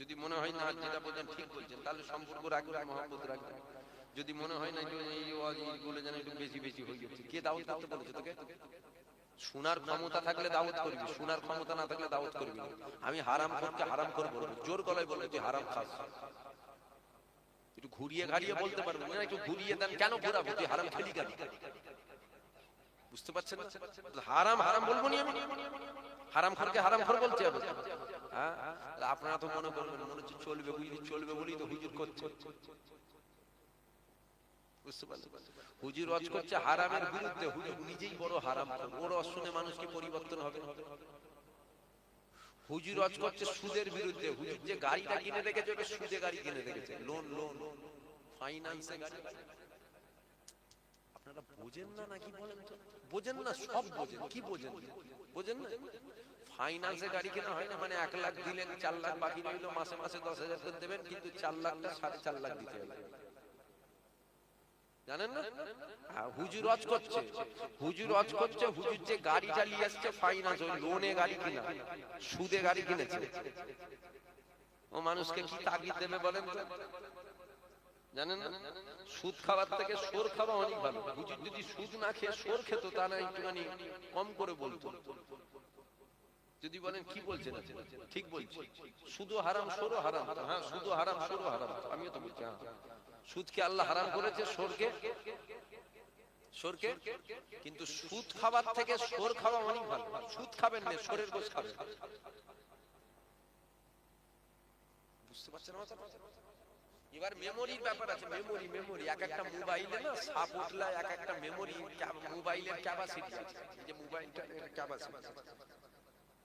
Speaker 1: যদি মনে হয় না যেটা বলছেন ঠিক বলছেন, তাহলে সম্পর্ক রাখবেন, মহব্বত রাখবেন। যদি মনে হয় না এই ওয়াজ গুলো যেন একটু বেশি বেশি হয়ে যাচ্ছে, কে দাওয়াত করতে বলেছে তোকে? শোনার ক্ষমতা থাকলে দাওয়াত করবি, শোনার ক্ষমতা না থাকলে দাওয়াত করবি না। আমি হারাম করতে হারাম করবো, জোর গলায় বলবো তুই হারাম খাস। একটু ঘুরিয়ে ঘাড়িয়ে বলতে পারবো না, একটু ঘুরিয়ে দেন, কেন ঘুরাবো, তুই হারাম খেলি কেন? বুঝতে পারছেন? হারাম হারাম বলবো নি আমি, হারাম খানকে হারাম খোর বলতে হবে। হ্যাঁ, আপনারা তো মনে করবেন মনে হচ্ছে চলবে, বুঝলি চলবে বলেই তো হুজুর করছে। বুঝতে পারছেন? হুজুর ওয়াজ করছে হারামের বিরুদ্ধে, হুজুর নিজেই বড় হারাম, ওর অশুনে মানুষ কি পরিবর্তন হবে? হুজুর ওয়াজ করছে সুদের বিরুদ্ধে, হুজুর যে গাড়িটা কিনে রেখেছে ওটা সুদে গাড়ি কিনে রেখেছে, লোন লোন ফাইন্যান্সে গাড়ি। আপনারা বোঝেন না নাকি বলেন তো? বোঝেন না, সব বোঝেন, কি বোঝেন? বোঝেন না? ফাইন্যান্সে গাড়ি কেনা হয় না মানে 1 লাখ দিলেন, 4 লাখ বাকি রইল, মাসে মাসে 10,000 করে দেবেন, কিন্তু 4 লাখটা 4.5 লাখ দিতে হবে, জানেন না? হুজুর ওয়াজ করছে, হুজুর ওয়াজ করছে, হুজুর যে গাড়ি চালিয়ে আসছে ফাইন্যান্স, ওই লোনে গাড়ি কিনা, সুদে গাড়ি কিনেছে। ও মানুষকে কি তাগিদ দেবে বলেন তো? জানেন না? সুদ খাবার থেকে সোর খাওয়া অনেক ভালো। হুজুর যদি সুদ না খেয়ে সোর খেত, তা না একটুখানি কম করে বলতো। যদি বলেন কি বলছেন, ঠিক বলছি, সুদও হারাম সোরও হারাম। হ্যাঁ, সুদও হারাম সোরও হারাম, আমিও তো বলছি। হ্যাঁ, সুদকে আল্লাহ হারাম করেছে, সোরকে সোরকে কিন্তু সুদ খাবার থেকে সোর খাওয়া অনেক ভালো। সুদ খাবেন না, সোরের গোশ খাবেন। বুঝতে পারছেন আমার কথা? এবার মেমোরির ব্যাপার আছে, মেমোরি মেমোরি এক একটা মোবাইলে না সাপ উঠলা, এক একটা মেমোরি মোবাইলের ক্যাপাসিটি আছে। এই যে মোবাইলটা ক্যাপাসিটি,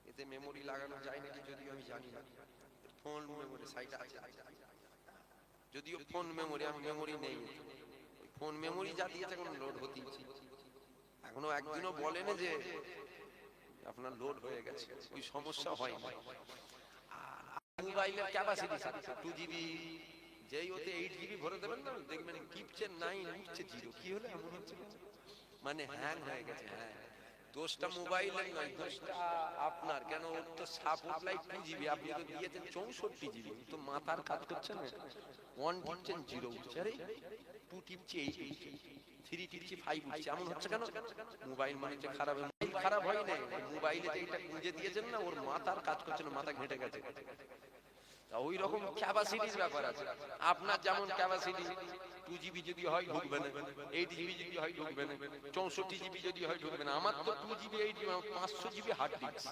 Speaker 1: এতে মেমোরি লাগানো যায় নাকি যদিও আমি জানি না। ফোন মেমোরি সাইট আছে, যদিও ফোন মেমোরি, আমি মেমোরি নেই। ফোন মেমোরি যা দিয়েছে এখন লোড হতেই, এখনো একদিনও বলেন যে আপনার লোড হয়ে গেছে, ওই সমস্যা হয় না। মোবাইলের ক্যাপাসিটি 2GB, যেই ওতে 8GB ভরে দেবেন না, দেখবেন টিপছে 9 উঠছে 0। কি হলো এমন হচ্ছে, মানে হ্যাং হয়ে গেছে। হ্যাঁ, দোষটা মোবাইলের নয়, দোষটা আপনার। কেন, ওর তো সাপোর্ট লাইট 2GB, আপনি তো দিয়েছেন 64GB, তো মাথার কাজ করছে না। 1 টিপছেন 0 উঠছে, আরে 2 টিপছি 8 উঠছে, 3 টিপছি 5 উঠছে, এমন হচ্ছে কেন? মোবাইল মনে হচ্ছে খারাপ। মোবাইল খারাপ হয় না, মোবাইলে যে এটা গুঁজে দিয়েছেন না, ওর মাথার কাজ করছে না, মাথা ঘেঁটে গেছে। ওই রকম ক্যাপাসিটির ব্যাপার আছে। আপনার যেমন ক্যাপাসিটি 2GB যদি হয় ঢুকবে না, 8GB যদি হয় ঢুকবে না, 64GB যদি হয় ঢুকবে না। আমার তো 2GB 8GB 500GB hard disk,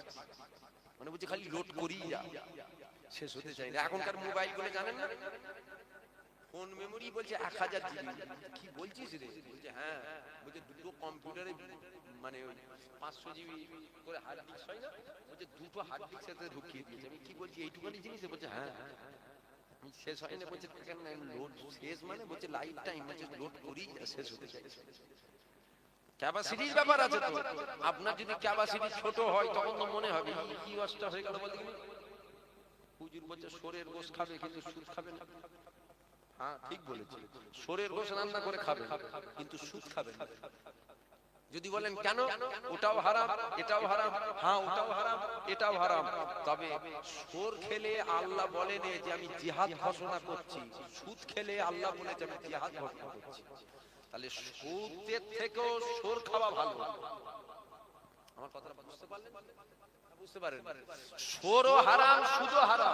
Speaker 1: মানে বুঝি খালি লোড করি যা, শেষ হতে চাই না। এখনকার মোবাইল গুলো জানেন না, ফোন মেমোরি বলছে 1000GB। কি বলছিস রে? বলছে হ্যাঁ, বলছে দুটো কম্পিউটারে মানে 500GB করে হার্ড ডিস্ক হয় না, বলছে দুটো হার্ড ডিস্ক সাথে ঢুকিয়ে দিয়েছে। আমি কি বলছি, এইটুখানি জিনিস? বলছে হ্যাঁ, শেষ হয় না। বলছে লোড শেষ মানে, বলছে লাইফ টাইম, বলছে লোড করি শেষ হতে চাইছে। ক্যাপাসিটির ব্যাপার আছে তো। আপনার যদি ক্যাপাসিটি ছোট হয় তখন তো মনে হবে কি ওয়াজটা হয়ে গেল বলতে গেলে। হুজুর বলছে সোরের গোশ খাবে কিন্তু সুদ খাবে না। হ্যাঁ, ঠিক বলেছি, সোরের গোশ রান্না করে খাবে কিন্তু সুদ খাবে না। যদি বলেন কেন, ওটাও হারাম এটাও হারাম, হ্যাঁ ওটাও হারাম এটাও হারাম, তবে সোর খেলে আল্লাহ বলেন যে আমি জিহাদ ঘোষণা করছি, সুদ খেলে আল্লাহ বলে যে আমি জিহাদ ঘোষণা করছি। তাহলে সুদের থেকেও সোর খাওয়া ভালো। আমার কথাটা বুঝতে পারলেন? বুঝতে পারেন? সোরও হারাম সুদও হারাম,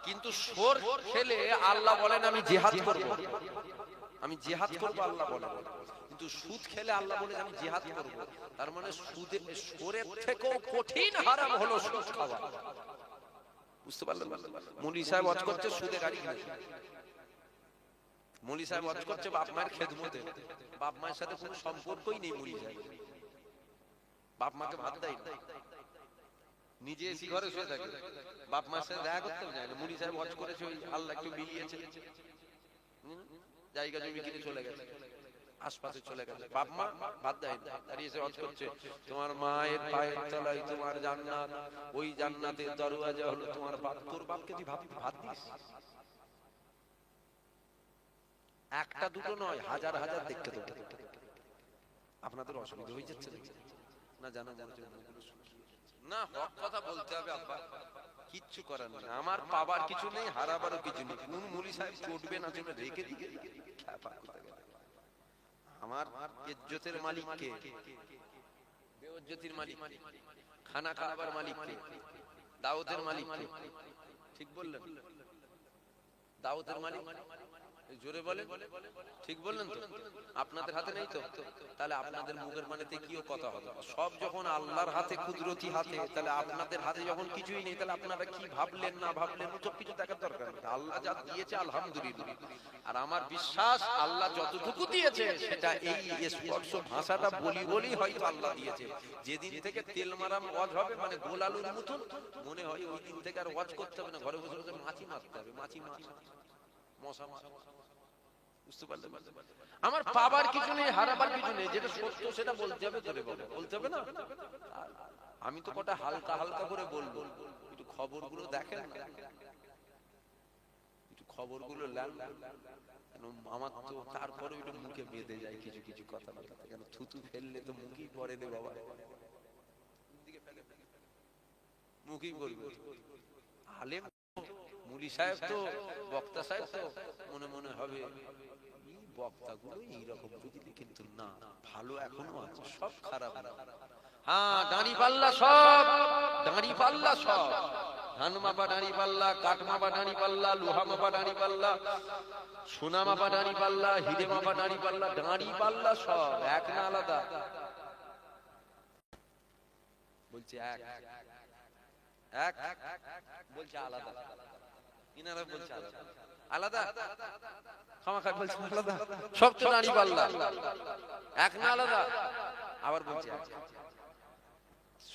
Speaker 1: কিন্তু সোর খেলে আল্লাহ বলেন আমি জিহাদ করব, আমি জিহাদ করব আল্লাহ বলেন। কিন্তু সুদ খেলে আল্লাহ বলে আমি জিহাদ করব। তার মানে সুদের সোরের থেকেও কঠিন হারাম হলো সুদ খাওয়া। বুঝতে পারলেন? মুলি সাহেব ওয়াজ করছে সুদে গাড়ি কিনেছে, মুলি সাহেব ওয়াজ করছে বাপ মায়ের খেদমতে, বাপ মায়ের সাথে কোনো সম্পর্কই নেই মুলি সাহেব, বাপ মাকে ভাত দেয় না, নিজে এসি ঘরে শুয়ে থাকে, বাপ মার সাথে দেখা করতে যায় না। মুলি সাহেব ওয়াজ করেছে ওই আল্লাহ একটু মিলিয়েছে, জায়গা জমি কিনে চলে গেছে, আশপাশে চলে গেছে, বাপ মা ভাত দেয় না, দাঁড়িয়ে এসে ওয়াজ করছে তোমার মায়ের পায়ের তলায় তোমার জান্নাত, ওই জান্নাতের দরওয়াজা হলো তোমার বাপ। তোর বাপকে তুই ভাত দিস? একটা দুটো নয়, হাজার হাজার দেখতে দেবে। আপনাদের অসুবিধা হয়ে যাচ্ছে না? জানা না, হক কথা বলতে হবে আব্বা, কিচ্ছু করার নেই। আমার পাবার কিছু নেই, হারাবারও কিছু নেই। কোন মুলি সাহেব চটবে না চটবে রেখে দিকে আমার ইজ্জতের মালিক কে? বেওজ্জতির মালিক, খানা খাবার মালিক কে? দাওয়াতের মালিক কে? ঠিক বললেন? দাওয়াতের মালিক জোরে বলেন, ঠিক বললেন তো? আপনাদের হাতে নেই তো? তাহলে আপনাদের মুখের মানেতে কিও কথা হবে? সব যখন আল্লাহর হাতে, কুদরতি হাতে, তাহলে আপনাদের হাতে যখন কিছুই নেই, তাহলে আপনারা কি ভাবলেন না ভাবলেন ওসব কিছু দেখার দরকার নেই। আল্লাহ যা দিয়েছে আলহামদুলিল্লাহ। আর আমার বিশ্বাস আল্লাহ যতটুকু দিয়েছে সেটা এই স্পর্শ ভাষাটা বলি হয়তো আল্লাহ দিয়েছে। যেদিন থেকে তেল মারা ওয়াজ হবে, মানে গোল আলুর মতন, মনে হয় ওই দিন থেকে আর ওয়াজ করতে হবে না, ঘরে বসে বসে মাছি মারতে হবে, মাছি মশা। বুঝতে পারলে? আমার পাবার কিছু নেই, হারাবার কিছু নেই, যেটা সত্য সেটা বলতে হবে, তোরে বলতে হবে না। আমি তো কটা হালকা হালকা করে বলবো, একটু খবরগুলো দেখেন না, একটু খবরগুলো নেন। আমার তো তারপরে একটু মুখে বেঁধে যায় কিছু কিছু কথা, কেন থুতু ফেললে তো মুখই পরে দে বাবা, মুখই করবে। আলেম মুলি সাহেব তো, বক্তা সাহেব তো মনে মনে হবে বক্তাগুলো এইরকম বুঝলি, কিন্তু না, ভালো এখনো আছে, সব খারাপ না। হ্যাঁ, দাঁড়ি পাল্লা সব, দাঁড়ি পাল্লা সব, ধান মাপা দাঁড়ি পাল্লা, কাঠ মাপা দাঁড়ি পাল্লা, লোহা মাপা দাঁড়ি পাল্লা, সোনা মাপা দাঁড়ি পাল্লা, হিরে মাপা দাঁড়ি পাল্লা, দাঁড়ি পাল্লা সব এক না আলাদা? বলছে এক, এক বলছে আলাদা, ইনারা বলছে আলাদা, আলাদা খামাখা বলছে আলাদা, সব তো দাঁড়ি পাল্লা, এক না আলাদা? আবার বলছে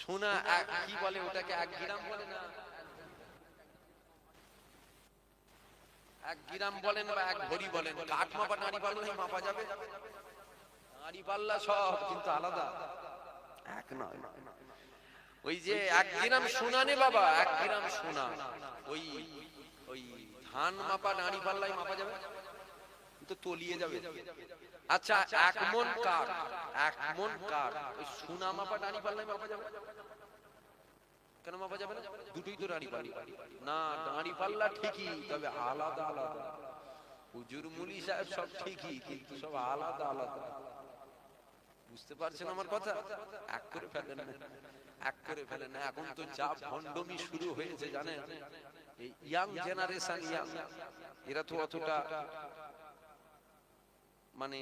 Speaker 1: সোনা কি বলে ওটাকে, 1 গ্রাম বলে না, 1 গ্রাম বলেন বা 1 ভরি বলেন, কাঠ মাপা দাঁড়ি পাল্লাই মাপা যাবে? দাঁড়ি পাল্লা সব কিন্তু আলাদা, এক নয়। ওই যে 1 গ্রাম সোনা নে বাবা, 1 গ্রাম সোনা, ওই ওই ধান মাপা দাঁড়ি পাল্লাই মাপা যাবে? তো তলিয়ে যাবে। আচ্ছা 1 মণ কাঠ, 1 মণ কাঠ ওই সোনা মাপা দাঁড়ি পাল্লাই মাপা যাবে? কেন মাপা যাবে না? দুটোই তো দাঁড়ি পাল্লা না, দাঁড়ি পাল্লা ঠিকই, তবে আলাদা আলাদা। হুজুর মুলি সাহেব সব ঠিকই, কিন্তু সব আলাদা আলাদা। বুঝতে পারছেন আমার কথা? এক করে ফেলেন না, এক করে ফেলেন না। এখন তো যা ভণ্ডমি শুরু হয়েছে জানেন, এই ইয়াং জেনারেশন, ইয়াং, এরা তো অতটা মানে,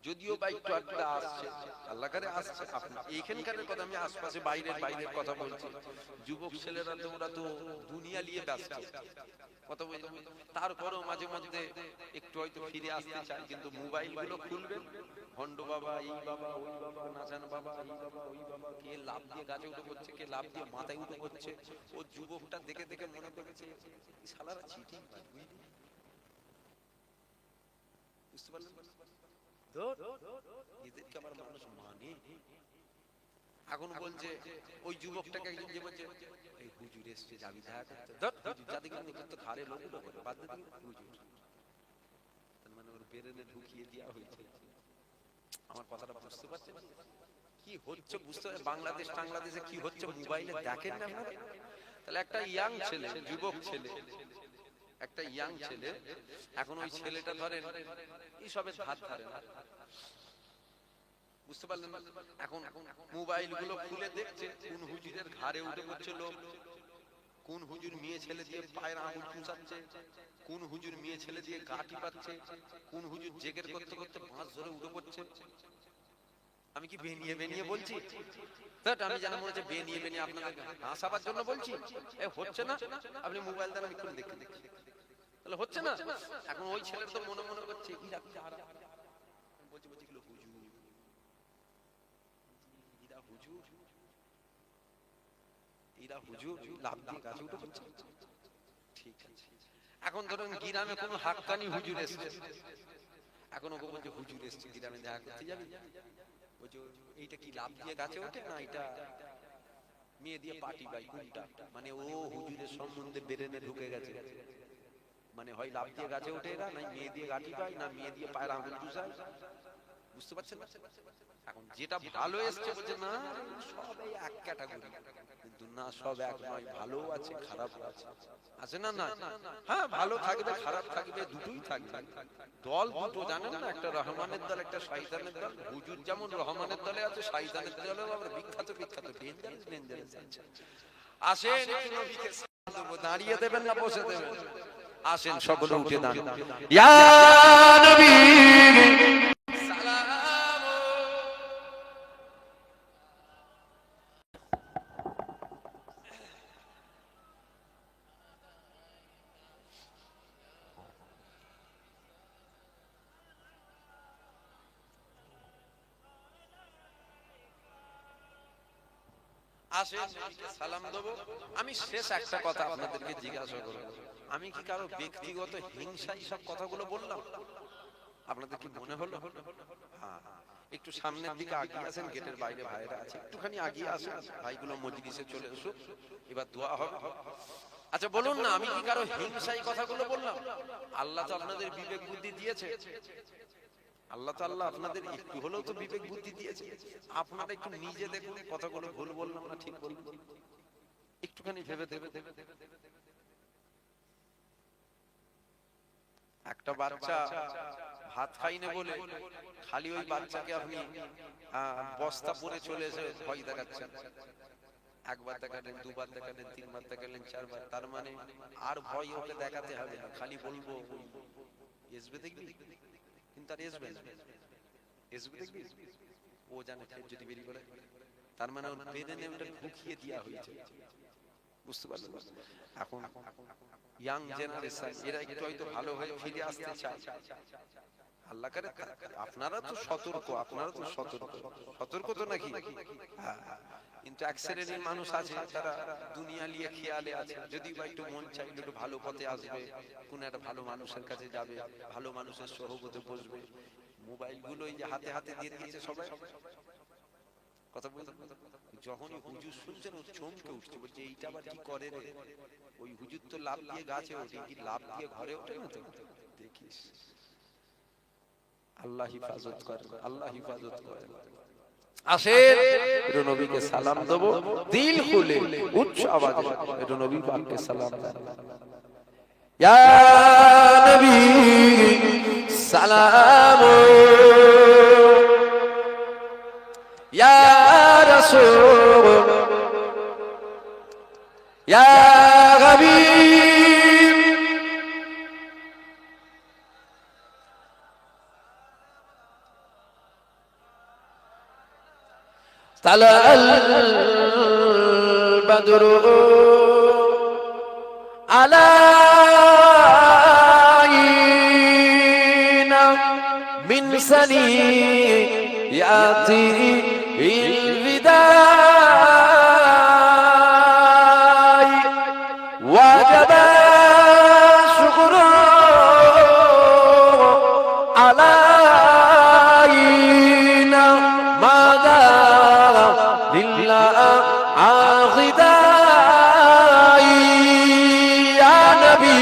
Speaker 1: যদিও বা একটু একটা আসছে, আল্লাহ করে আসছে। এইখানকার কথা আমি আশপাশে বাইরের কথা বলছি। যুবক ছেলেরা তো ওরা তো দুনিয়া নিয়ে ব্যস্ত, কথা বলছি। তারপরেও মাঝে মধ্যে একটু হয়তো ফিরে আসতে চায়, কিন্তু মোবাইল গুলো খুলবেন, ভণ্ড বাবা, এই বাবা, ওই বাবা, নাচান বাবা, এই বাবা, ওই বাবা, কে লাভ দিয়ে গাছে উঠে পড়ছে, কে লাভ দিয়ে মাথায় উঠে পড়ছে। ও যুবকটা দেখে দেখে মনে করেছে শালারা চিটিং, বুঝতে পারলেন? এদেরকে আবার মানুষ মানে। এখন বলছে ওই যুবকটাকে একদিন যে বলছে এই হুজুর এসছে, যাবি দেখা করতে? যাদেরকে তো ঘাড়ে লোক করে বাদ দিয়ে হুজুর, মানে ওর বেরেনে ঢুকিয়ে দেওয়া হয়েছে। আমার কথাটা বুঝতে পারছেন কি হচ্ছে? বুঝতে পারছেন বাংলাদেশে কি হচ্ছে? মোবাইলে দেখেন না আপনারা? তাহলে একটা ইয়াং ছেলে, যুবক ছেলে, একটা ইয়াং ছেলে, এখন ওই ছেলেটা ধরেন এইসবের ধার ধারে না, বুঝতে পারলেন? এখন মোবাইল গুলো খুলে দেখছে কোন হুজুরের ঘাড়ে উঠে পড়ছে লোক, কোন হুজুর মেয়ে ছেলে দিয়ে পায়ের আঙুল চুষাচ্ছে, কোন হুজুর মেয়ে ছেলে দিয়ে গা টিপাচ্ছে, কোন হুজুর জেগের করতে করতে বাঁশ ধরে উঠে পড়ছে। আমি কি বেনিয়ে বেনিয়ে বলছি? আমি জানা মনে হচ্ছে বেনিয়ে বেনিয়ে আপনাদের হাসাবার জন্য বলছি। হচ্ছে না, আপনি মোবাইল দেন, আমি খুলে দেখতে দেখতে, তাহলে হচ্ছে না। এখন ওই ছেলের তো মনে মনে করছে ইরা কারা, বলছে বলছে এগুলো হুজুর, ইরা হুজুর, ইরা হুজুর লাভ দিয়ে গাছে উঠে পড়ছে। ঠিক আছে, এখন ধরুন গ্রামে কোনো হাক্কানি হুজুর এসছে, এখন ওকে বলছে হুজুর এসছে, গ্রামে দেখা করতে যাবি? বলছে এইটা কি লাভ দিয়ে গাছে ওঠে না এটা মেয়ে দিয়ে পাটি বাই, কোনটা? মানে ও হুজুরের সম্বন্ধে বেরেনে ঢুকে গেছে, মানে হয় লাভ দিয়ে গাছে ওঠে এরা, না মেয়ে দিয়ে গাটি পায়, না মেয়ে দিয়ে পায়ের আঙুল চুষায়। বুঝতে পারছেন না? এখন যেটা ভালো এসছে বলছে না সব এই এক ক্যাটাগরি, না সব এক নয়, ভালো আছে খারাপ আছে, আছে না? না, হ্যাঁ ভালো থাকবে খারাপ থাকবে, দুটোই থাকবে। দল দুটো জানেন না, একটা রহমানের দল একটা শয়তানের দল। হুজুর যেমন রহমানের দলে আছে, শয়তানের দলেও আবার বিখ্যাত বিখ্যাত ডেঞ্জারাস আছে। আসেন নবীকে সালাম দেব, দাঁড়িয়ে দেবেন না বসে দেবেন? আসেন সকলে উঠে দাঁড়ান। ইয়া নবী সালাম। আসেন নবীকে সালাম দেব। আমি শেষ একটা কথা আপনাদেরকে জিজ্ঞাসা করব, আমি কি কারো ব্যক্তিগত হিংসা সব কথাগুলো বললাম? আপনাদের কি মনে হলো? হ্যাঁ, একটু সামনের দিকে আগিয়ে আসেন, গেটের বাইরে ভাইরা আছে, একটুখানি আগিয়ে আসেন, ভাইগুলো মজলিসে চলে আসুক, এবার দোয়া হবে। আচ্ছা বলুন না, আমি কি কারো হিংসাই কথাগুলো বললাম? আল্লাহ তো আপনাদের বিবেক বুদ্ধি দিয়েছে, আল্লাহ তো আল্লাহ আপনাদের একটু হলেও তো বিবেক বুদ্ধি দিয়েছে। আপনারা একটু নিজে দেখুন কথাগুলো ভুল বললাম না ঠিক বললাম, একটুখানি ভেবে দেবে। একটা বাচ্চা ভাত খাইনে বলে খালি ওই বাচ্চাকে আপনি বস্তা পরে চলে এসে ভয় দেখাচ্ছেন। একবার দেখালেন, দুবার দেখালেন, তিনবার দেখালেন, চারবার, তার মানে আর ভয় ওকে দেখাতে হবে না, খালি বলবো এসবে দেখবি, কিন্তু আর এসবে না, এসবে দেখবি ও জানে ফের যদি বেরিয়ে পড়ে, তার মানে ওর ব্রেনে ওটা ঢুকিয়ে দেওয়া হয়েছে। বুঝতে পারলেন? এখন ইয়াং জেনারেশন এরা একটু হয়তো ভালো হয়ে ফিরে আসতে চায়। আল্লাহ করে আপনারা তো সতর্ক, আপনারা তো সতর্ক তো নাকি? কিন্তু এক শ্রেণীর মানুষ আছে তারা দুনিয়া নিয়ে খেয়ালে আছে, যদি বা একটু মন চাইলে একটু ভালো পথে আসবে, কোন একটা ভালো মানুষের কাছে যাবে, ভালো মানুষের সহবতে বসবে, মোবাইল গুলো এই যে হাতে হাতে দিয়ে দিয়েছে সবাই, কথা বলতে যখনই হুজুর শুনছেন ও চমকে উঠছে, বলছে এইটা আবার কি করে রে? ওই হুজুর তো লাভ দিয়ে গাছে ওঠে, কি লাভ দিয়ে ঘরে ওঠে না তো? দেখিস, আল্লাহ হিফাজত করেন, আল্লাহ হিফাজত করেন। আসেন একটু নবীকে সালাম দেব, দিল খুলে উচ্চ আওয়াজে একটু নবী পাককে সালাম দেন। ইয়া নবী সালাম, ইয়া রাসূল, ইয়া হাবিব, তালাল বদরু আলাইনা মিন সানিয়াতি ইল বিদাই ওয়াজাবা শুকরু আলাইনা মাদা লিল্লাহ আখিদাই ইয়া নবী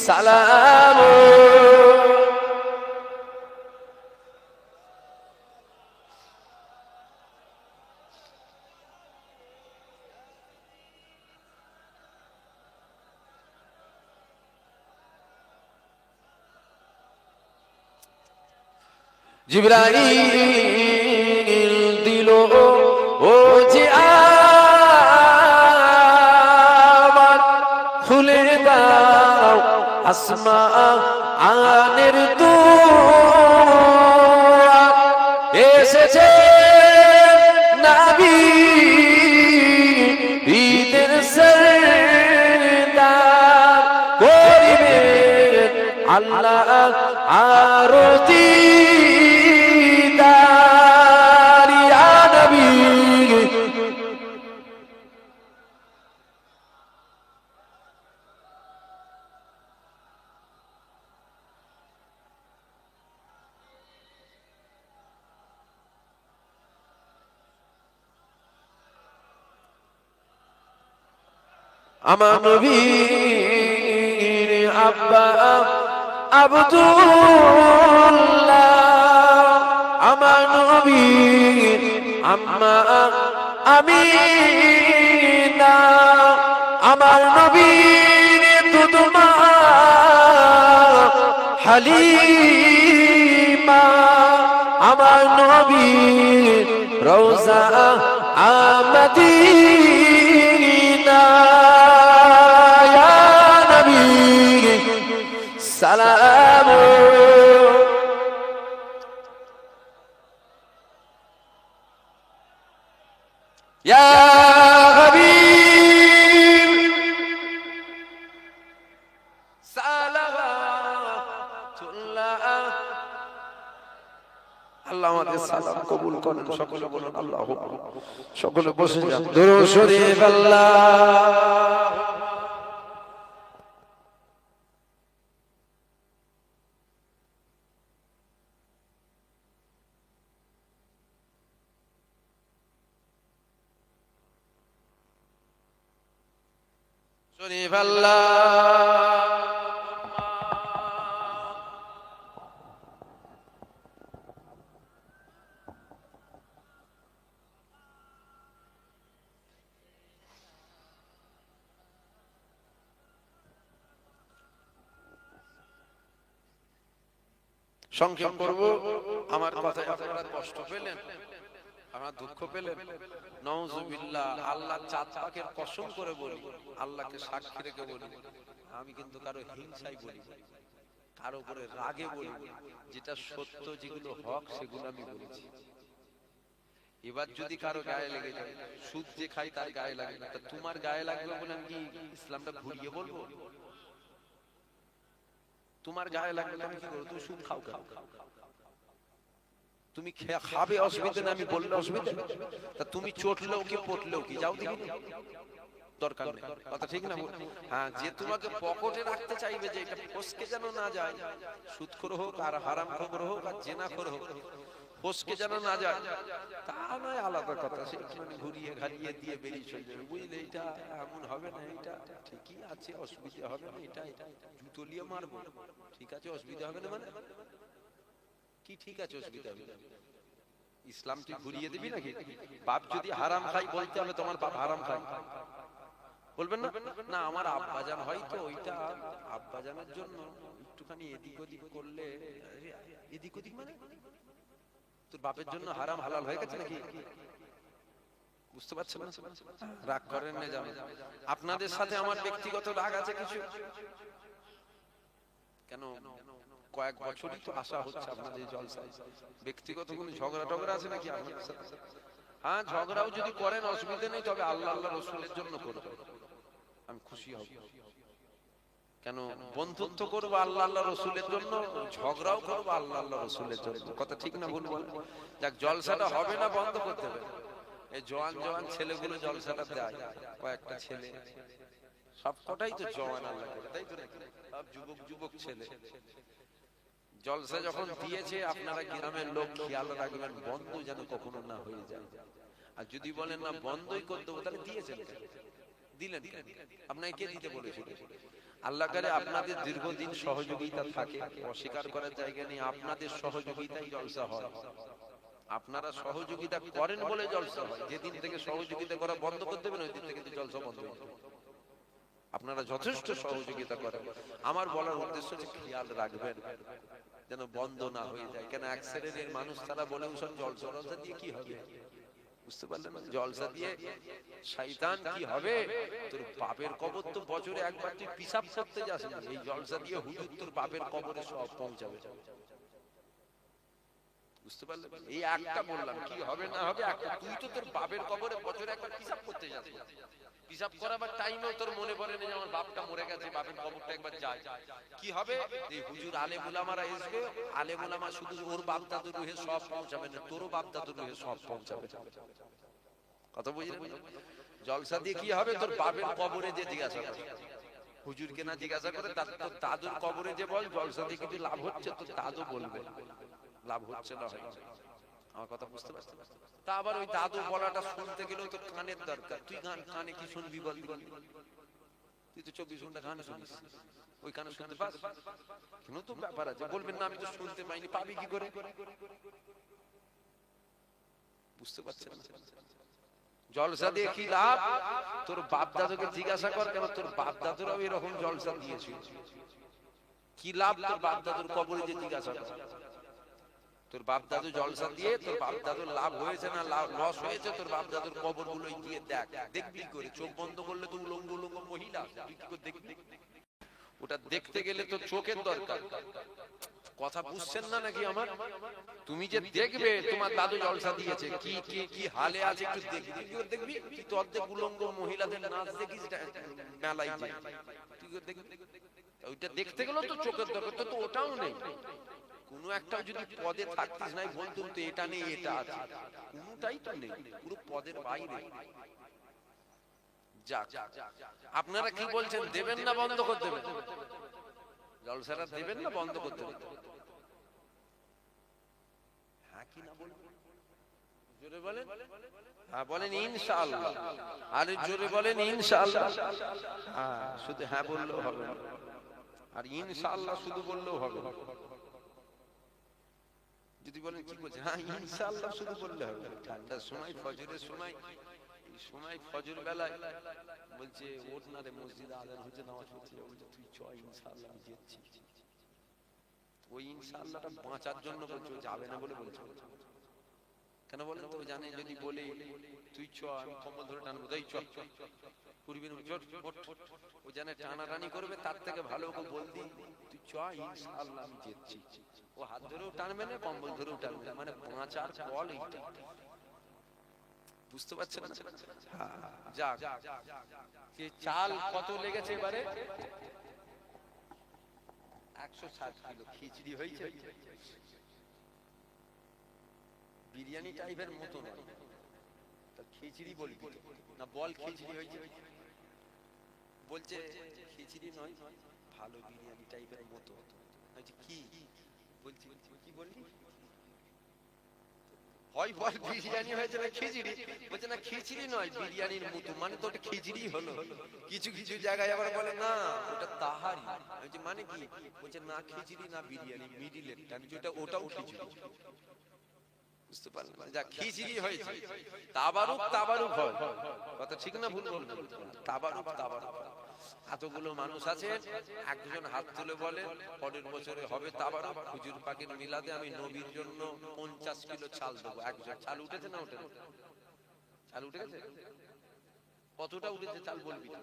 Speaker 1: সালাম। জিবরাইল দিল ও যে আমার খুলে দাও আসমানের দুয়ার, এসেছে নবী ঈদের সরদার, করিবেন আল্লাহ আরতি আমার নবীর আব্বা আব্দুল্লাহ, আমার নবীর আম্মা আমি না আমার নবীর দুধমা হালিমা আমার নবীর রওজা মদিনা ইয়া নবী সালাম ইয়া হাবিব সালাওয়াতুল্লাহ আল্লাহ আমাদের সালাম কবুল করেন সকলে বলুন আল্লাহু সকলে বসে যান দুরূদ শরীফ আল্লাহ শরীফ আল্লাহ সংক্ষেপ করব আমার কথায় আপনারা কষ্ট পেলেন আমার দুঃখ পেলেন নাউজুবিল্লাহ আল্লাহ চাঁদ পাকের কসম করে বলি আল্লাহকে সাক্ষী রেখে বলি আমি কিন্তু কারো হিংসাই বলি কারো উপরে রাগে বলি যেটা সত্য যেগুলো হক সেগুলো আমি বলেছি এবার যদি কারো গায়ে লেগে যায় সুদ যে খাই তার গায়ে লাগে না তা তোমার গায়ে লাগবে বলে আমি কি ইসলামটা ঘুরিয়ে বলবো তোমার গায়ে লাগবে তুমি কি করো তুমি সুদ খাও কেন তুমি খাবে অসুবিধা না আমি বললে অসুবিধা তা তুমি চটলেও কি পটলেও কি যাও দেখি দরকার নেই কথা ঠিক না হ্যাঁ যে তোমাকে পকেটে রাখতে চাইবে যে এটা ফসকে যেন না যায় সুদখোর হোক আর হারামখোর হোক আর জেনাখোর হোক ফসকে যেন না যায় তা নয় আলাদা কথা সে মানে ঘুরিয়ে ঘাড়িয়ে দিয়ে বেরিয়ে চলে যাবে বুঝলে এটা এমন হবে না এটা ঠিকই আছে অসুবিধা হবে না এটা জুতো নিয়ে মারবো ঠিক আছে অসুবিধা হবে না মানে কি ঠিক আছে অসুবিধা হবে ইসলাম তুই ঘুরিয়ে দিবি নাকি বাপ যদি হারাম খাই বলতে হবে তোমার বাপ হারাম খায় বলবেন না না আমার আব্বাজান হয়তো ওইটা আব্বাজানের জন্য একটুখানি এদিক ওদিক করলে এদিক ওদিক মানে তোর বাপের জন্য হারাম হালাল হয়ে গেছে নাকি বুঝতে পারছেন না রাগ করেন না যাবেন আপনাদের সাথে আমার ব্যক্তিগত রাগ আছে কিছু কেন কয়েক বছরই তো আশা হচ্ছে আপনাদের জলসায় ব্যক্তিগত কোনো ঝগড়া টগড়া আছে নাকি আপনাদের সাথে হ্যাঁ ঝগড়াও যদি করেন অসুবিধা নেই তবে আল্লাহ আল্লাহ রসুলের জন্য করবেন আমি খুশি হব কেন বন্ধুত্ব করবো আল্লাহ আল্লাহ রসুলের জন্য ঝগড়াও করবো আল্লাহ আল্লাহ রসুলের জন্য কথা ঠিক না ভুল বল যাক জলসাটা হবে না বন্ধ করতে হবে এই জওয়ান জওয়ান ছেলেগুলো জলসাটা দেয় কয়েকটা ছেলে সবকটাই তো জওয়ান আল্লাহ করে তাই তো সব যুবক যুবক ছেলে জলসা যখন দিয়েছে আপনারা গ্রামের লোক খেয়াল রাখবেন বন্ধ যেন কখনো না হয়ে যায় আর যদি বলেন না বন্ধই করে দেবো তাহলে দিয়েছেন দিলেন আপনাকে কে দিতে বলেছিল আল্লাহ করে আপনাদের দীর্ঘদিন সহযোগিতা থাকে অস্বীকার করার জায়গা নেই আপনাদের সহযোগিতাই জলসা হয় আপনারা সহযোগিতা করেন বলে জলসা হয় যেদিন থেকে সহযোগিতা করা বন্ধ করে দেবেন ওই দিন থেকে জলসা বন্ধ হয়ে যাবে আপনারা যথেষ্ট সহযোগিতা করেন আমার বলার উদ্দেশ্য হচ্ছে খেয়াল রাখবেন যেন বন্ধ না হয়ে যায় কেন এক শ্রেণীর মানুষ তারা বলে সব জলসা দিয়ে কি হবে বুঝতে পারলেন জলসা দিয়ে শয়তান কি হবে তোর বাপের কবর তো বছরে একবার তুই পিসাব করতে যাস না এই জলসা দিয়ে হুজুর তোর বাপের কবরে সব পৌঁছাবে বুঝতে পারলেন এই একটা বললাম কি হবে না হবে একটা তুই তো তোর বাপের কবরে বছরে একবার পিসাব করতে যাস পিসাব করাবার টাইমেও তোর মনে পড়ে না যে আমার বাপটা মরে গেছে বাপের কবরটা একবার যায় কি হবে এই হুজুর আলেম উলামারা আসবে আলেম উলামা শুধু ওর বাপ দাদুর রুহে সব পৌঁছাবে না তোরও বাপ দাদুর রুহে সব পৌঁছাবে কথা বুঝলেন জলসা দিয়ে কি হবে তোর বাপের কবরে যে জিজ্ঞাসা করে হুজুরকে না জিজ্ঞাসা করে তোর দাদুর কবরে যে বল জলসা দিয়ে কিছু লাভ হচ্ছে তো দাদু বলবে লাভ হচ্ছে না হয় আমার কথা বুঝতে পারছেন তা আবার ওই দাদু বলাটা শুনতে গেলেও তো কানের দরকার তুই কানে কি শুনবি বল তুই তো 24 ঘন্টা গান শুনিস ওই কানে শুনতে পাস কেন তো ব্যাপার আছে বলবেন না আমি তো শুনতে পাইনি পাবি কি করে বুঝতে পারছেন জলসা দিয়ে কি লাভ? তোর বাপ দাদুকে জিজ্ঞাসা কর, কেন তোর বাপ দাদুরাও এরকম জলসা দিয়েছিল। কি লাভ তোর বাপ দাদুর কবরে যে জিজ্ঞাসা কর? তোর বাপ দাদু জলসা দিয়ে তোর বাপ দাদুর লাভ হয়েছে না লস হয়েছে, তোর বাপ দাদুর কবর গুলো গিয়ে দেখ। দেখবি করে? চোখ বন্ধ করলে তুই উলঙ্গ উলঙ্গ মহিলা তুই কি করে দেখবি? ওটা দেখতে গেলে তো চোখের দরকার। কথা বুঝছেন না নাকি আমার? তুমি যে দেখবে তোমার দাদু জলসা দিয়েছে, কি কি কি হালে আছে একটু দেখবি। কি করে দেখবি? তুই তো অর্ধেক উলঙ্গ মহিলাদের নাচ দেখিস মেলায় যে, তুই করে দেখবি? ওইটা দেখতে গেলেও তো চোখের দরকার, তো ওটাও নেই। কোন একটা যদি পদে থাকতিস নাই বলতুম তো এটা নেই এটা আছে, কোনটাই তো নেই, পুরো পদের বাইরে। যাক, আপনারা কি বলছেন, দেবেন না বন্ধ করে দেবেন? জলসাটা দেবেন না বন্ধ করতে দেবেন? হ্যাঁ কি না বলবেন? জোরে বলেন। হ্যাঁ বলেন ইনশাআল্লাহ। আরে জোরে বলেন ইনশাআল্লাহ। হ্যাঁ শুধু হ্যাঁ বললেও হবে না, আর ইনশাআল্লাহ শুধু বললেও হবে না। যদি বলেন কি বলছেন, হ্যাঁ ইনশাআল্লাহ শুধু বললে হবে। ঠান্ডার সময় ফজরের সময়, এই সময় ফজর বেলায় বলছে ওঠ না রে, মসজিদে আযান হচ্ছে, নামাজ পড়তে যাবো। বলছে তুই চ, ইনশাআল্লাহ আমি যাচ্ছি। ওই ইনশাআল্লাহটা বাঁচার জন্য বলছে, ও যাবে না বলে বলছে। কেন বলেন তো? জানে যদি বলে তুই চ, আমি কম্বল ধরে টানবো, তাই চ করবি না, ও জানে টানাটানি করবে, তার থেকে ভালো ওকে বলদি তুই চ, ইনশাআল্লাহ আমি যাচ্ছি। ও হাত ধরেও টানবে না, কম্বল ধরেও টানবে না, মানে বাঁচার ফল এইটা। বুঝতে পারছেন না? যাক, চাল কত লেগেছে এবারে? 160 কিলো খিচড়ি হয়েছে। বিরিয়ানি টাইপের মতো নয়, খিচড়ি বলবি না? বল খিচড়ি হয়েছে। বলছে খিচড়ি নয়, ভালো বিরিয়ানি টাইপের মতো। কি বলছি? কি বললি? হয় বল বিরিয়ানি হয়েছে না খিচড়ি? বলছে না খিচড়ি নয়, বিরিয়ানির মতো, মানে তো ওটা খিচড়ি হলো। কিছু কিছু জায়গায় আবার বলে না ওটা তাহারি। মানে কি? বলছে না খিচড়ি না বিরিয়ানি, মিডিলের, যেটা ওটাও খিচড়ি। বুঝতে পারলেন? যা খিচড়ি হয়েছে, তাবারুক তাবারুক হয়। কথা ঠিক না ভুল বলবেন? তাবারুক তাবারুক। এতগুলো মানুষ আছে, একজন হাত তুলে বলে পরের বছরে হবে তাবারুক, হুজুর পাকের মিলাদে আমি নবীর জন্য 50 কিলো চাল দেবো। একজন চাল উঠেছে না? উঠেছে? চাল উঠে গেছে? কতটা উঠেছে চাল বলবি না?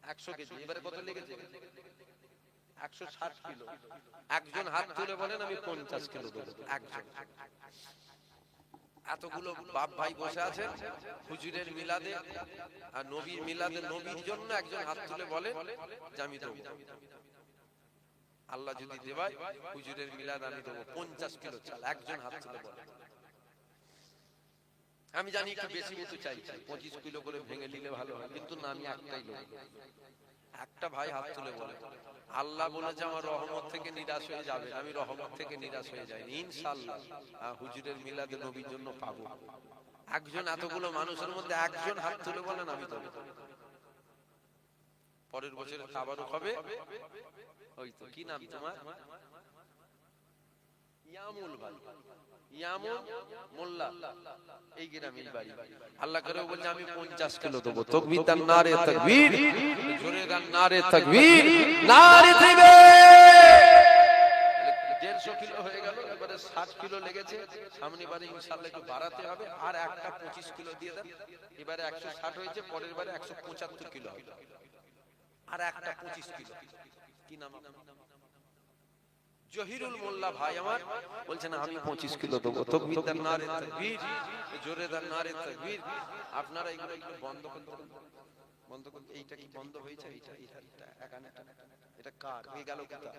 Speaker 1: 100 কেজি। এবারে কত লেগেছে? 160 কিলো। একজন হাত তুলে বলেন আমি 50 কিলো দেবো। একজন। এতগুলো বাপ ভাই বসে আছেন হুজুরের মিলাদে আর নবীর মিলাদে, নবীর জন্য একজন হাত তুলে বলে যে আমি দেবো। আল্লাহ যদি দেবায় হুজুরের মিলাদ আমি দেবো 50 কিলো চাল। একজন হাত তুলে বলে। আমি জানি একটু বেশি মতো চাইছি, 25 কিলো করে ভেঙে নিলে ভালো হয়, কিন্তু না, আমি একটাই লোক। একটা ভাই হাত তুলে বলে আল্লাহ বলেছে আমার রহমত থেকে নিরাশ হয়ে যাবে, আমি রহমত থেকে নিরাশ হয়ে যাই ইনশাআল্লাহ, হুজুরের মিলাদে নবীর জন্য পাবো। একজন, এতগুলো মানুষের মধ্যে একজন হাত তুলে বলেন আমি দেবো। পরের বছরে তাবারুক হবে। ওই তো, কি নাম তোমার? ইয়ামুল ভাই, ইয়ামুল মোল্লা, এই গ্রামের বাড়ি। আল্লাহ করে বলছে আমি 50 কিলো দেবো। তাকবীর দান, নারে তাকবীর, জোরে দান নারে তাকবীর, নারে তাকবীর। 150 কিলো হয়ে গেল, এবারে 60 কিলো লেগেছে। সামনে বারে ইনশাআল্লাহ একটু বাড়াতে হবে, আর একটা 25 কিলো দিয়ে দেন। এবারে 160 হয়েছে, পরের বারে 175 কিলো হবে, আর একটা 25 কিলো। কি নাম? জহিরুল মোল্লা ভাই আমার বলছে না আমি 25 কিলো দেবো। তাকবীর দান নারে তাকবীর, জোরে দান নারে তাকবীর। আপনারা এগুলো একটু বন্ধ করতে, বন্ধ করতে। এইটা কি বন্ধ হয়েছে? এইটা এখানে এটা কার? এই গেল কোথা?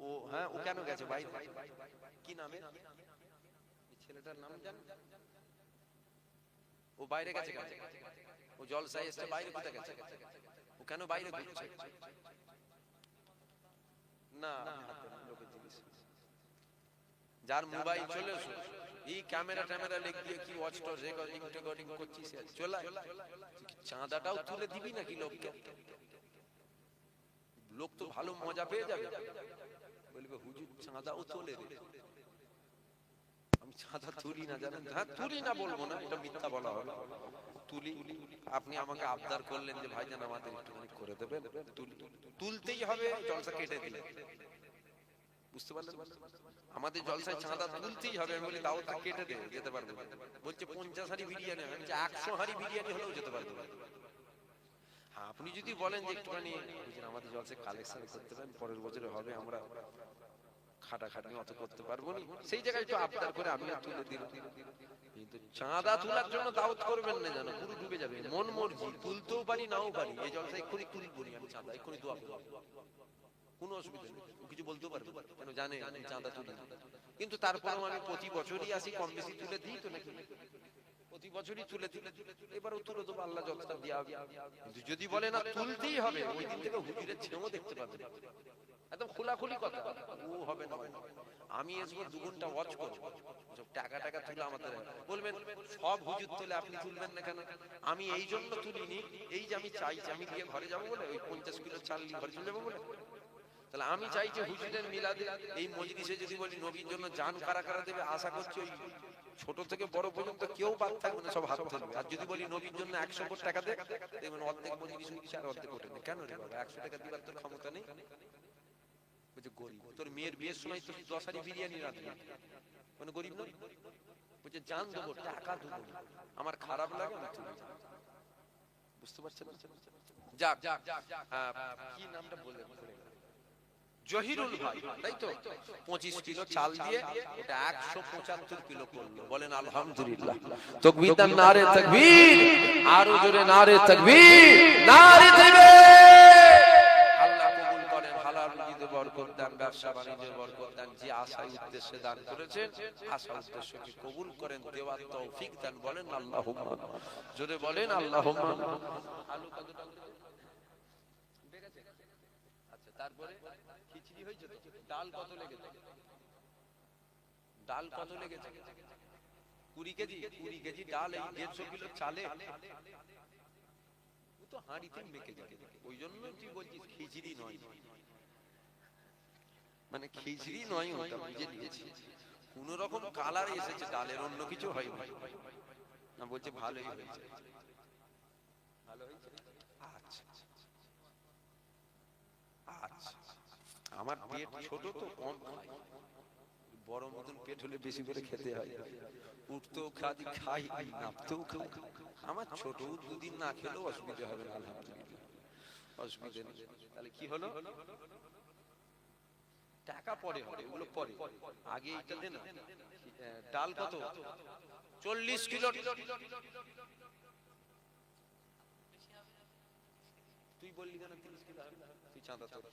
Speaker 1: ও হ্যাঁ, ও কেন গেছে ভাই? কি নামে এই ছেলেটার নাম জানেন? ও বাইরে গেছে কেন? ও জলসায় এসে বাইরে কোথা গেছে? ও কেন বাইরে ঘুরছে? না, যার মোবাইল চলে এসো, এই ক্যামেরা ট্যামেরা লেগে কি ওয়াচ টস রেকর্ডিং করছিস, চলে চাঁদাটাও তুলে দিবি নাকি লোককে? লোক তো ভালো মজা পেয়ে যাবে, বলবে হুজুর চাঁদাও তোলে রে। আমি চাঁদা তুলি না, জানেন? হ্যাঁ তুলি না বলবো না, এটা মিথ্যা বলা হবে। তুলি। আপনি আমাকে আবদার করলেন যে ভাইজান আমাদের একটুখানি করে দেবেন, তুলতেই হবে, জলসা কেটে দিলে। বুঝতে পারলেন? আমাদের জলসায় চাঁদা তুলতেই হবে। আমি বলি দাওয়াত কেটে দে, যেতে পারবো না। বলছে 50 হাঁড়ি বিরিয়ানি, আমি বলছি 100 হাঁড়ি বিরিয়ানি হলেও যেতে পারবো না। হ্যাঁ আপনি যদি বলেন যে একটুখানি আমাদের জলসায় কালেকশন করতে পারেন, পরের বছরে হবে, আমরা খাটাখাটি অত করতে পারবো না, সেই জায়গায় একটু আবদার করে আমিও তুলে দিলাম। কিন্তু চাঁদা তোলার জন্য দাওয়াত করবেন না, জানো পুরো ডুবে যাবে। মন মর্জি, তুলতেও পারি নাও পারি, এই জলসা এক্ষুনি তুলবো আমি চাঁদা, এক্ষুনি দোয়া করবো, কোনো অসুবিধা নেই, কিছু বলতেও পারবে কেন, জানে আমি চাঁদা তুলি। কিন্তু তারপরেও আমি প্রতি বছরই আসি, কম বেশি তুলে দিই তো নাকি, প্রতি বছরই তুলে দিই। এবারও তুলে দেবো, আল্লাহ জলসা দিয়া। কিন্তু যদি বলে না তুলতেই হবে, ওই দিন থেকে হুজুরের ছেলেও দেখতে পাবে, একদম খোলাখুলি কথা, ও হবে না। আমি আসবো 2 ঘন্টা ওয়াচ করবো, টাকা টাকা তুলে আমাদের বলবেন সব হুজুর তুলে, আপনি তুলবেন না কেন? আমি এই জন্য তুলিনি, এই যে আমি চাইছি আমি গিয়ে ঘরে যাবো বলে, ওই 50 কিলো চাল নিয়ে ঘরে চলে যাবো বলে। তাহলে আমি চাই যে হুজুরের মিলাদে এই মজলিসে যদি বলি নবীর জন্য জান কারা কারা দেবে, আশা করছি ওই ছোট থেকে বড় পর্যন্ত কেউ বাদ থাকবে না, সব হাত তুলবে। আর যদি বলি নবীর জন্য 100 কোটি টাকা দে, দেখবেন অর্ধেক মজলিস হচ্ছে আর অর্ধেক ওঠে না। কেন রে বাবা, 100 টাকা দিবার তোর ক্ষমতা নেই? বলছে গরিব, তোর মেয়ের বিয়ের সময় তো 10 হাঁড়ি বিরিয়ানি রাখবি, মানে গরিব না? বলছে জান দেবো, টাকা দেবো, আমার খারাপ লাগে না। বুঝতে পারছেন? যাক, কি নামটা বললেন? জহিরুল ভাই, তাই তো? 25 কিলো চাল দিয়ে এটা 175 কিলো করলো। বলেন আলহামদুলিল্লাহ। তাকবীর দেন, নারে তাকবীর, আরো জোরে নারে তাকবীর, নারে তাকবীর। আল্লাহ কবুল করেন, হালাল রুজিতে বরকত দেন, ব্যবসা বাণিজ্যে বরকত দেন। যে আশায় উদ্দেশ্যে দান করেছেন, আশা উদ্দেশ্যকে কবুল করেন, দেওয়ার তৌফিক দেন। বলেন আল্লাহুম্মা, জোরে বলেন আল্লাহুম্মা। আলু কত টাকা? আচ্ছা, তারপরে খিচুড়ি হয়েছে তো? ডাল কত লেগেছে? ডাল কত লেগেছে? 20 কেজি। 20 কেজি ডাল এই 150 কিলো চালে, ও তো হাঁড়িতে মেখে যাবে। ওই জন্য তুই বলছিস খিচুড়ি নয়, মানে খিচুড়ি নয়, ওটা বুঝে নিয়েছি। কোন রকম কালার এসেছে ডালের, অন্য কিছু হয়নি। না বলছে ভালোই হয়েছে, ভালো হয়েছে। আচ্ছা আচ্ছা, আমার পেট ছোট তো কম খাই, বড় মতন পেট হলে বেশি করে খেতে হয়। উঠতেও খাই, নামতেও খাই। আমার ছোট, 2 দিন না খেলেও অসুবিধা হবে না, আলহামদুলিল্লাহ, অসুবিধা নেই। তাহলে কি হলো? টাকা পরে হবে, এগুলো পরে, আগে এটা দে না। ডাল কত? 40 কিলো। তুই বললি কেন 30 কিলো? তুই চাঁদা তোর